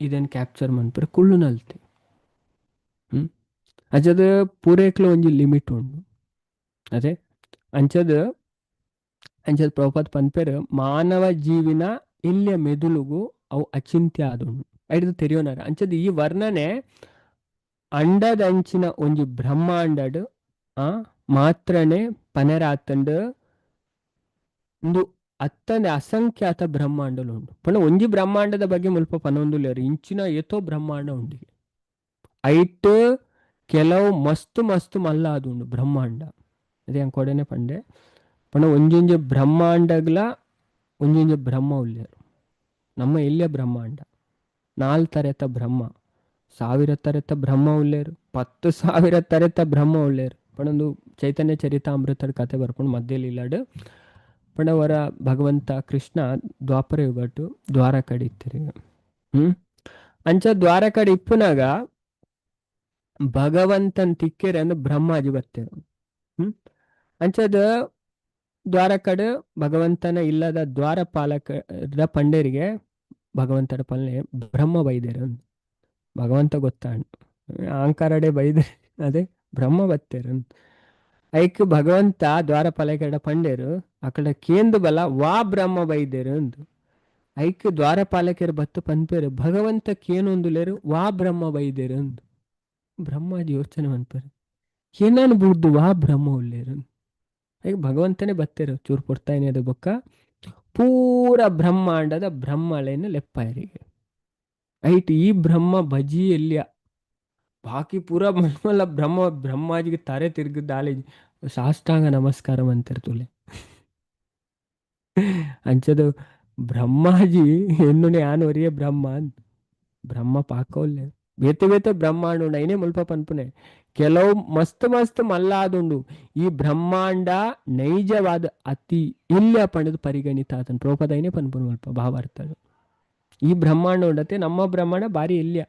ಇದನ್ನು ಕ್ಯಾಪ್ಚರ್ ಮನ್ಪರೆ ಕುಳ್ಳು ನಲ್ತೆ ಅಜದ ಪೂರೈಕ್ಲ ಒಂಜಿ ಲಿಮಿಟ್ ಉಂಡು ಅದೇ ಅಂಚದ ಪ್ರಭುಪಾದ್ ಪನ್ಪೇರು ಮಾನವ ಜೀವಿನ ಇಲ್ಲಿಯ ಮೆದುಳುಗೂ ಅವು ಅಚಿಂತ್ಯ ಆದುಂಡು ಐದು ತೆರೆಯೋನಾರ ಅಂಚದ ಈ ವರ್ಣನೆ ಅಂಡದಂಚಿನ ಒಂಜಿ ಬ್ರಹ್ಮಾಂಡಡ್ ಮಾತ್ರನೇ ಪನೆರಾತಂಡು ಒಂದು ಅತ್ತಂದೆ ಅಸಂಖ್ಯಾತ ಬ್ರಹ್ಮಾಂಡಲು ಉಂಡು ಪಂಡ ಒಂಜಿ ಬ್ರಹ್ಮಾಂಡದ ಬಗ್ಗೆ ಮುಲ್ಪ ಪನೊಂದುಲ್ಲೇರು ಇಂಚಿನ ಏತೋ ಬ್ರಹ್ಮಾಂಡ ಉಂಡಿ ಐಟ್ ಕೆಲವು ಮಸ್ತ್ ಮಲ್ಲ ಆದುಂಡು ಬ್ರಹ್ಮಾಂಡ ಅದೇ ಹಂಗೆ ಕೊಡೆನೆ ಪಂಡೆ ಪಂಡ ಒಂಜೊಂಜೆ ಬ್ರಹ್ಮಾಂಡಗ್ಲ ಒಂಜೊಂಜೆ ಬ್ರಹ್ಮ ಉಳ್ಳೇರು ನಮ್ಮ ಇಲ್ಲೇ ಬ್ರಹ್ಮಾಂಡ 4 ತರೆತ ಬ್ರಹ್ಮ 1000 ತರೆತ ಬ್ರಹ್ಮ ಉಳ್ಳೇರು 10,000 ತರೆತ ಬ್ರಹ್ಮ ಉಳ್ಳೇರು ಪಂಡೊಂದು ಚೈತನ್ಯ ಚರಿತಾಮೃತದ ಕತೆ ಬರ್ಕೊಂಡು ಮಧ್ಯದಲ್ಲಿ ಇಲ್ಲಾಡು ಪಂಡ ಅವರ ಭಗವಂತ ಕೃಷ್ಣ ದ್ವಾಪರ ಯುಗಟ್ಟು ದ್ವಾರ ಕಡೆ ಇತ್ತಿರಿ ಅಂಚ ದ್ವಾರ ಕಡೆ ಇಪ್ಪುನಾಗ ಭಗವಂತನ್ ತಿಕ್ಕೆರೆ ಅಂದ್ರೆ ಬ್ರಹ್ಮಾಜಿ ಬರ್ತೇರು ಅಂಚದ ದ್ವಾರ ಕಡೆ ಭಗವಂತನ ಇಲ್ಲದ ದ್ವಾರಪಾಲಕರ ಪಂಡೇರಿಗೆ ಭಗವಂತನ ಪಲ್ಲೆ ಬ್ರಹ್ಮ ಬೈದೇರು ಭಗವಂತ ಗೊತ್ತಾಂಡು ಅಹಂಕಾರಡೆ ಬೈದೆ ಅದೇ ಬ್ರಹ್ಮ ಬತ್ತೇರು ಐಕ್ ಭಗವಂತ ದ್ವಾರಪಾಲಕರ ಪಂಡೇರು ಅಕಡೆ ಕೇಂದ್ರ ಬಲ ವಾ ಬ್ರಹ್ಮ ಬೈದೇರು ಅಂದು ಐಕ್ ದ್ವಾರಪಾಲಕರು ಬತ್ತು ಪನ್ಪೇರು ಭಗವಂತ ಕೇನೊಂದುಲೇರು ವಾ ಬ್ರಹ್ಮ ಬೈದೇರು ಅಂದು ಬ್ರಹ್ಮಾಜಿ ಯೋಚನೆ ಮನ್ಪೇರು ಏನಾನು ಬುಡ್ದು ವಾ ಬ್ರಹ್ಮ ಉಳ್ಳೇರು ಈಗ ಭಗವಂತನೇ ಬತ್ತೇರು ಚೂರು ಕೊಡ್ತಾಯಿನಿ ಅದು ಬೊಕ್ಕ ಪೂರ ಬ್ರಹ್ಮಾಂಡದ ಬ್ರಹ್ಮಳೆಯನ್ನು ಲೆಪ್ಪಾಯರಿಗೆ ಐಟ್ ಈ ಬ್ರಹ್ಮ ಬಜಿಯಲ್ಲಿ ಬಾಕಿ ಪೂರಾ ಮಲ್ಲ ಬ್ರಹ್ಮಾಜಿಗೆ ತಾರೆ ತಿರುಗಿದ್ದಾಳೆ ಸಾಷ್ಟಾಂಗ ನಮಸ್ಕಾರಂ ಅಂತಾರೆ ತುಲೆ ಅಂಚದು ಬ್ರಹ್ಮಾಜಿ ಎನ್ನುನೆ ಆನವರಿಯೇ ಬ್ರಹ್ಮ ಅಂತ ಬ್ರಹ್ಮ ಪಾಕವಲ್ಲೇ ಬೇತೆ ಬೇತೆ ಬ್ರಹ್ಮಾಂಡ ಉಂಡು అయినే ಮುಲ್ಪ ಪನ್ಪುನೆ ಕೆಲವು ಮಸ್ತ್ ಮಸ್ತ್ ಮಲ್ಲಾದುಂಡು ಈ ಬ್ರಹ್ಮಾಂಡ ನೈಜವಾದ ಅತಿ ಇಲ್ಯ ಪಂಡದು ಪರಿಗಣಿತ ಆತನ ಪ್ರೋಪದ అయినే ಪನ್ಪುನ ಮುಲ್ಪ ಭಾವಾರ್ಥ ಈ ಬ್ರಹ್ಮಾಂಡ ಉಂಡತೆ ನಮ್ಮ ಬ್ರಹ್ಮಾಂಡ ಬಾರಿ ಇಲ್ಯ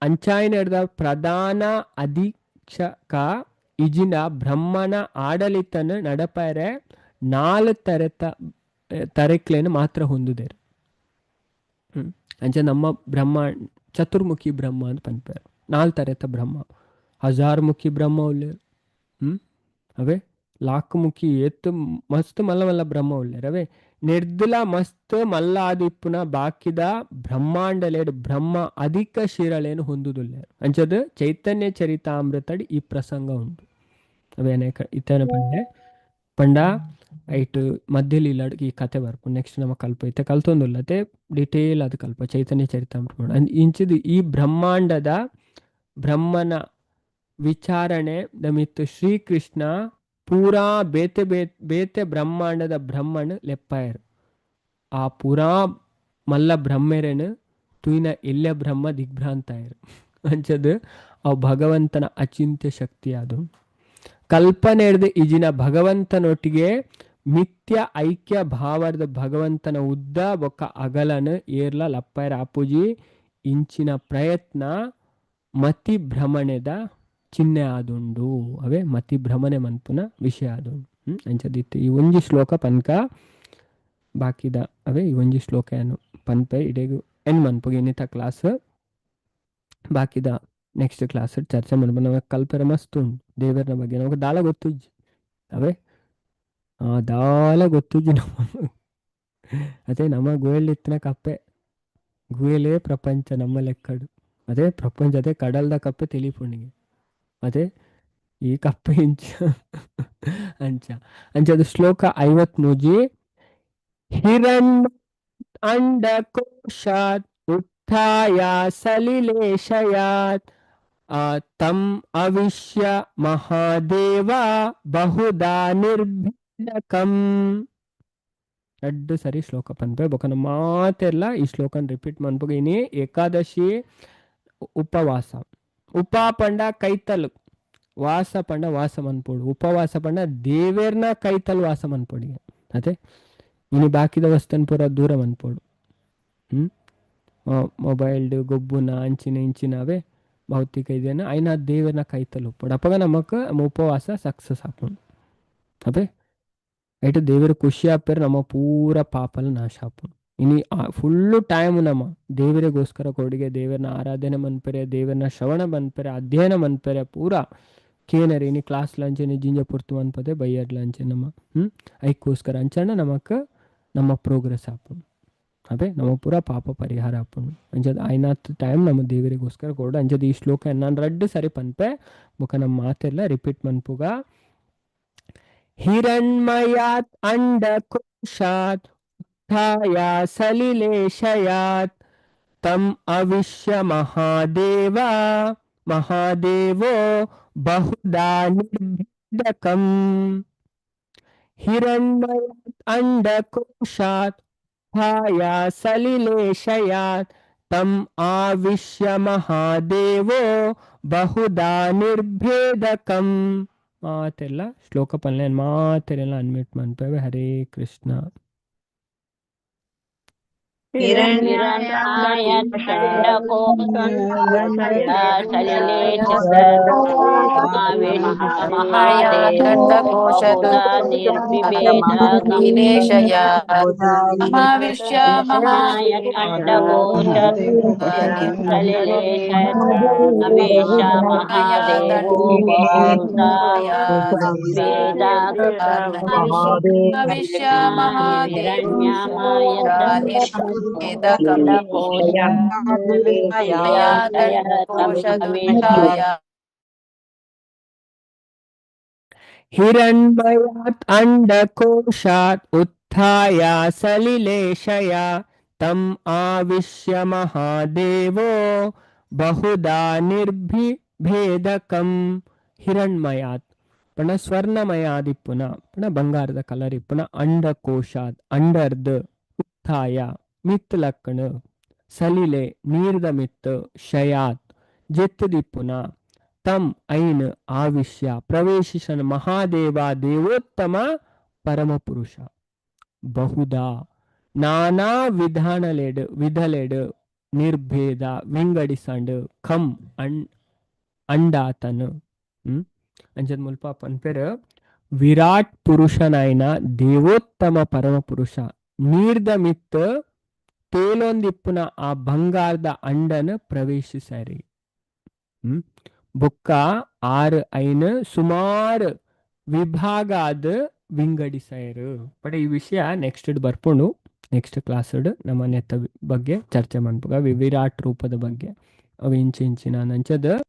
ಅಂಚಾಯನ ಹಿಡ್ದ ಪ್ರಧಾನ ಅಧೀಕ್ಷಕ ಇಜಿನ ಬ್ರಹ್ಮನ ಆಡಳಿತನ ನಡಪರೆ 4 ತರೆಕ್ಲೇನು ಮಾತ್ರ ಹೊಂದುದೇರು ಅಂಚ ನಮ್ಮ ಬ್ರಹ್ಮ ಚತುರ್ಮುಖಿ ಬ್ರಹ್ಮ ಅಂತ ಪನ್ಪೇರು 4 ತರೆತ ಬ್ರಹ್ಮ 1000 ಮುಖಿ ಬ್ರಹ್ಮ ಉಳ್ಳೇರು ಅವೇ ಲಾಕ್ ಮುಖಿ ಎತ್ತು ಮಸ್ತ್ ಮಲ್ಲ ಮಲ್ಲ ಬ್ರಹ್ಮ ಉಳ್ಳೇರು ಅವೇ ನಿರ್ದಲ ಮಸ್ತ್ ಮಲ್ಲ ಆದಿಪ್ಪುನ ಬಾಕಿದ ಬ್ರಹ್ಮಾಂಡಲೇಡು ಬ್ರಹ್ಮ ಅಧಿಕ ಶಿರಳೇನು ಹೊಂದುದುಲ್ಲೇರು ಅಂಚದು ಚೈತನ್ಯ ಚರಿತಾಮೃತಡ್ ಈ ಪ್ರಸಂಗ ಉಂಟು ಅವೇ ಅನೇಕ ಇತನ ಪಂಡ ಐಟ್ ಮಧ್ಯಲಿ ಇಲ್ಲಾಡ್ ಈ ಕತೆ ಬರ್ಪು ನೆಕ್ಸ್ಟ್ ನಮ್ಮ ಕಲ್ಪ ಇತ್ತೆ ಕಲ್ತೊಂದುಲ್ಲತೆ ಡಿಟೇಲ್ ಅದು ಕಲ್ಪ ಚೈತನ್ಯ ಚರಿತಾಮೃತ ಇಂಚಿದು ಈ ಬ್ರಹ್ಮಾಂಡದ ಬ್ರಹ್ಮನ ವಿಚಾರಣೆ ನಮಿತ್ತು ಶ್ರೀಕೃಷ್ಣ ಪೂರಾ ಬೇತೆ ಬೇತೆ ಬ್ರಹ್ಮಾಂಡದ ಬ್ರಹ್ಮನ್ ಲೆಪ್ಪಾಯರು ಆ ಪೂರಾ ಮಲ್ಲ ಬ್ರಹ್ಮೆರೇನು ತುಯಿನ ಎಲ್ಲೆ ಬ್ರಹ್ಮ ದಿಗ್ಭ್ರಾಂತಾಯರು ಅಂಚದು ಆ ಭಗವಂತನ ಅಚಿಂತ್ಯ ಶಕ್ತಿ ಅದು ಕಲ್ಪನೆ ಹಿಡ್ದು ಇಜಿನ ಭಗವಂತನೊಟ್ಟಿಗೆ ಮಿಥ್ಯ ಐಕ್ಯ ಭಾವದ ಭಗವಂತನ ಉದ್ದ ಬೊಕ್ಕ ಅಗಲನು ಏರ್ಲ ಲಪ್ಪಾಯರ ಆಪುಜಿ ಇಂಚಿನ ಪ್ರಯತ್ನ ಮತಿ ಭ್ರಮಣೆದ ಚಿಹ್ನೆ ಆದುಂಡು ಅವೇ ಮತಿ ಭ್ರಮಣೆ ಮನ್ಪುನ ವಿಷಯ ಆದುಂಡು ಅಂಚದಿತ್ತು ಈ ಒಂಜಿ ಶ್ಲೋಕ ಪನ್ಕ ಬಾಕಿದ ಅವೇ ಈ ಒಂಜಿ ಶ್ಲೋಕ ಏನು ಪನ್ಪೆ ಇಡೆಗು ಎನ್ ಮನ್ಪುಗೆ ಇನ್ನಿತ ಕ್ಲಾಸ್ ಬಾಕಿದ ನೆಕ್ಸ್ಟ್ ಕ್ಲಾಸ್ ಚರ್ಚೆ ಮಾಡ್ಬೋದು ನಮಗೆ ಕಲ್ಪರ ಮಸ್ತ್ ಉಂಟು ದೇವರನ ಬಗ್ಗೆ ನಮಗೆ ದಾಳ ಗೊತ್ತುಜ್ಜಿ ಅವೇ ದಾಳ ಗೊತ್ತುಜ್ಜಿ ನಮ್ಮ ಅದೇ ನಮ್ಮ ಗುಯಲ್ಲಿತ್ತಿನ ಕಪ್ಪೆ ಗುಯಲೇ ಪ್ರಪಂಚ ನಮ್ಮ ಲೆಕ್ಕಡು ಅದೇ ಪ್ರಪಂಚ ಅದೇ ಕಡಲ್ದ ಕಪ್ಪೆ ತಿಳಿಪುಣಿಗೆ ಅದೇ ಈ ಕಪ್ಪೆ ಇಂಚ ಅಂಚದು ಶ್ಲೋಕ 53 ಹಿರಣ್ಯ ಅಂಡಕೋಶಾತ್ ಉತ್ಥಾಯ ಸಲಿಲೇಶಯಾತ್ ತಂ ಅವಿಶ್ಯ ಮಹಾದೇವ ಬಹುದಾ ನಿರ್ಭಿದಕಂ ಎರಡು ಸರಿ ಶ್ಲೋಕ ಪನ್ಪೆ ಬೊಕನ ಮಾತೆಲ್ಲ ಈ ಶ್ಲೋಕನ್ ರಿಪೀಟ್ ಮನ್ಪುಗ ಇನಿ ಏಕಾದಶಿ ಉಪವಾಸ ಪಂಡ ಕೈತಲು ವಾಸ ಪಂಡ ವಾಸ ಮನ್ಪೋಡು ಉಪವಾಸ ಪಂಡ ದೇವೇರ್ನ ಕೈತಲ್ ವಾಸ ಮನ್ಪೋಡಿ ಅದೇ ಇನಿ ಬಾಕಿದ ವಸ್ತನ್ ಪೂರ ದೂರ ಮನ್ಪೋಡು ಮೊಬೈಲ್ಡ್ ಗೊಬ್ಬುನ ಅಂಚಿನ ಇಂಚಿನವೇ ಭೌತಿಕ ಇದೇನ అయినా ದೇವರನ್ನ ಕೈತಲು ಉಪ್ಪಡು ಅಪ್ಪಗ ನಮಕ್ ಉಪವಾಸ ಸಕ್ಸಸ್ ಆಪುಂಡು ಅದೇ ಐಟು ದೇವರ ಖುಷಿ ಆಪೇರು ನಮ್ಮ ಪೂರ ಪಾಪಲ್ ನಾಶ ಆಪುಂಡು ಇನಿ ಫುಲ್ಲು ಟೈಮ್ ನಮ್ಮ ದೇವರಿಗೋಸ್ಕರ ಕೊಡುಗೆ ದೇವರನ್ನ ಆರಾಧನೆ ಮನ್ಪೆರೆ ದೇವರನ್ನ ಶ್ರವಣ ಮನ್ಪೆರೆ ಅಧ್ಯಯನ ಮನ್ಪೆರೆ ಪೂರ ಕೇನರಿ ಇನಿ ಕ್ಲಾಸ್ ಲಂಚನೆ ಜಿಂಜ ಪುರ್ತು ಮನ್ಪದೆ ಬೈಯಡ್ ಲಂಚೆ ನಮ್ಮ ಐಕ್ಕೋಸ್ಕರ ಅಂಚಣ್ಣ ನಮಕ್ ನಮ್ಮ ಪ್ರೋಗ್ರೆಸ್ ಆಪುಂಡು ಅದೇ ನಮ್ಮ ಪೂರ ಪಾಪ ಪರಿಹಾರ ಆಪುಂಡು ಅಂಚದ ಐನಾತ್ ಟೈಮ್ ನಮ್ಮ ದೇವರಿಗೋಸ್ಕರ ಕೊಡು ಅಂಚದ ಈ ಶ್ಲೋಕ ನಾನು ರಡ್ಡು ಸರಿ ಪನ್ಪೆ ಬೊಕ ನಮ್ಮ ಮಾತೆಲ್ಲ ರಿಪೀಟ್ ಮನ್ಪುಗ ಹಿರಣ್ಮಯಾತ್ ಅಂಡಕೋಶಾತ್ ಉತ್ಥಾಯ ಸಲಿಲೇಶಯಾತ್ ತಂ ಅವಿಶ್ಯ ಮಹಾದೇವೋ ಬಹುದಾ ನಿರ್ಭಿದಕಂ ಹಿರಣ್ಮಯಾತ್ ಅಂಡಕೋಶಾತ್ ಉತ್ಥಾಯ ಸಲಿಲೇಶಯಾತ್ ತಂ ಆವಿಶ್ಯ ಮಹಾದೇವೋ ಬಹುದಾ ನಿರ್ಭೇದಕಂ ಮಾತೆಲ್ಲ ಶ್ಲೋಕ ಪಲ್ಲೆ ಮಾತೆಲ್ಲ ಅನ್ಮ್ಯೂಟ್ ಮನ್ಪೇವೆ ಹರೇ ಕೃಷ್ಣ ಹಿರಣ್ಮಯಾತ್ ಅಂಡಕೋಶಾತ್ ಉತ್ಥಾಯ ಸಲಿಲೇಶಯಾತ್ ತಮ್ ಆವಿಶ್ಯ ಮಹಾದೇವೋ ಬಹುಧಾ ನಿರ್ಭಿಭೇದಕಂ ಹಿರಣ್ಮಯಾತ್ ಪುನಃ ಸ್ವರ್ಣಮಯಾದಿಪ್ಪುನ ಪುನಃ ಬಂಗಾರದ ಕಲರ್ ಇಪ್ಪುನ ಅಂಡಕೋಶಾದ್ ಅಂಡರ್ದ್ ಉತ್ಥಾಯ ಮಿತ್ ಲಕ್ಕಣ ಸಲಿಲೆ ನೀರ್ದ ಮಿತ್ ಶಯಾತ್ ಜೆತ್ ದಿಪ್ಪುನ ತಮ್ ಐನ್ ಆವಿಶ್ಯ ಪ್ರವೇಶಿಸನ ಮಹಾದೇವ ದೇವೋತ್ತಮ ಪರಮಪುರುಷ ಬಹುಧಾ ನಾನಾ ವಿಧಲೆಡ್ ನಿರ್ಭೇದ ವಿಂಗಡಿಸಂಡ್ ಖಂ ಅಂಡಾತನ್ ಅಂಚದ ಮುಲ್ಪ ಪನ್ಪೆರ್ ವಿರಾಟ್ ಪುರುಷನಾಯ್ನ ದೇವೋತ್ತಮ ಪರಮಪುರುಷ ನೀರ್ದ ಮಿತ್ ತೇಲೊಂದಿಪ್ಪುನ ಆ ಬಂಗಾರದ ಅಂಡನ್ ಪ್ರವೇಶಿಸರಿ ಬೊಕ್ಕ ಆರು ಐನ್ ಸುಮಾರು ವಿಭಾಗಾದ ವಿಂಗಡಿಸರು ಬಟ್ ಈ ವಿಷಯ ನೆಕ್ಸ್ಟ್ ಬರ್ಕೊಂಡು ನೆಕ್ಸ್ಟ್ ಕ್ಲಾಸ್ ನಮ್ಮ ನೆತ್ತ ಬಗ್ಗೆ ಚರ್ಚೆ ಮಾಡ್ಬೇಕು ವಿರಾಟ್ ರೂಪದ ಬಗ್ಗೆ ಅವು ಇಂಚಿನ ನಂಚದ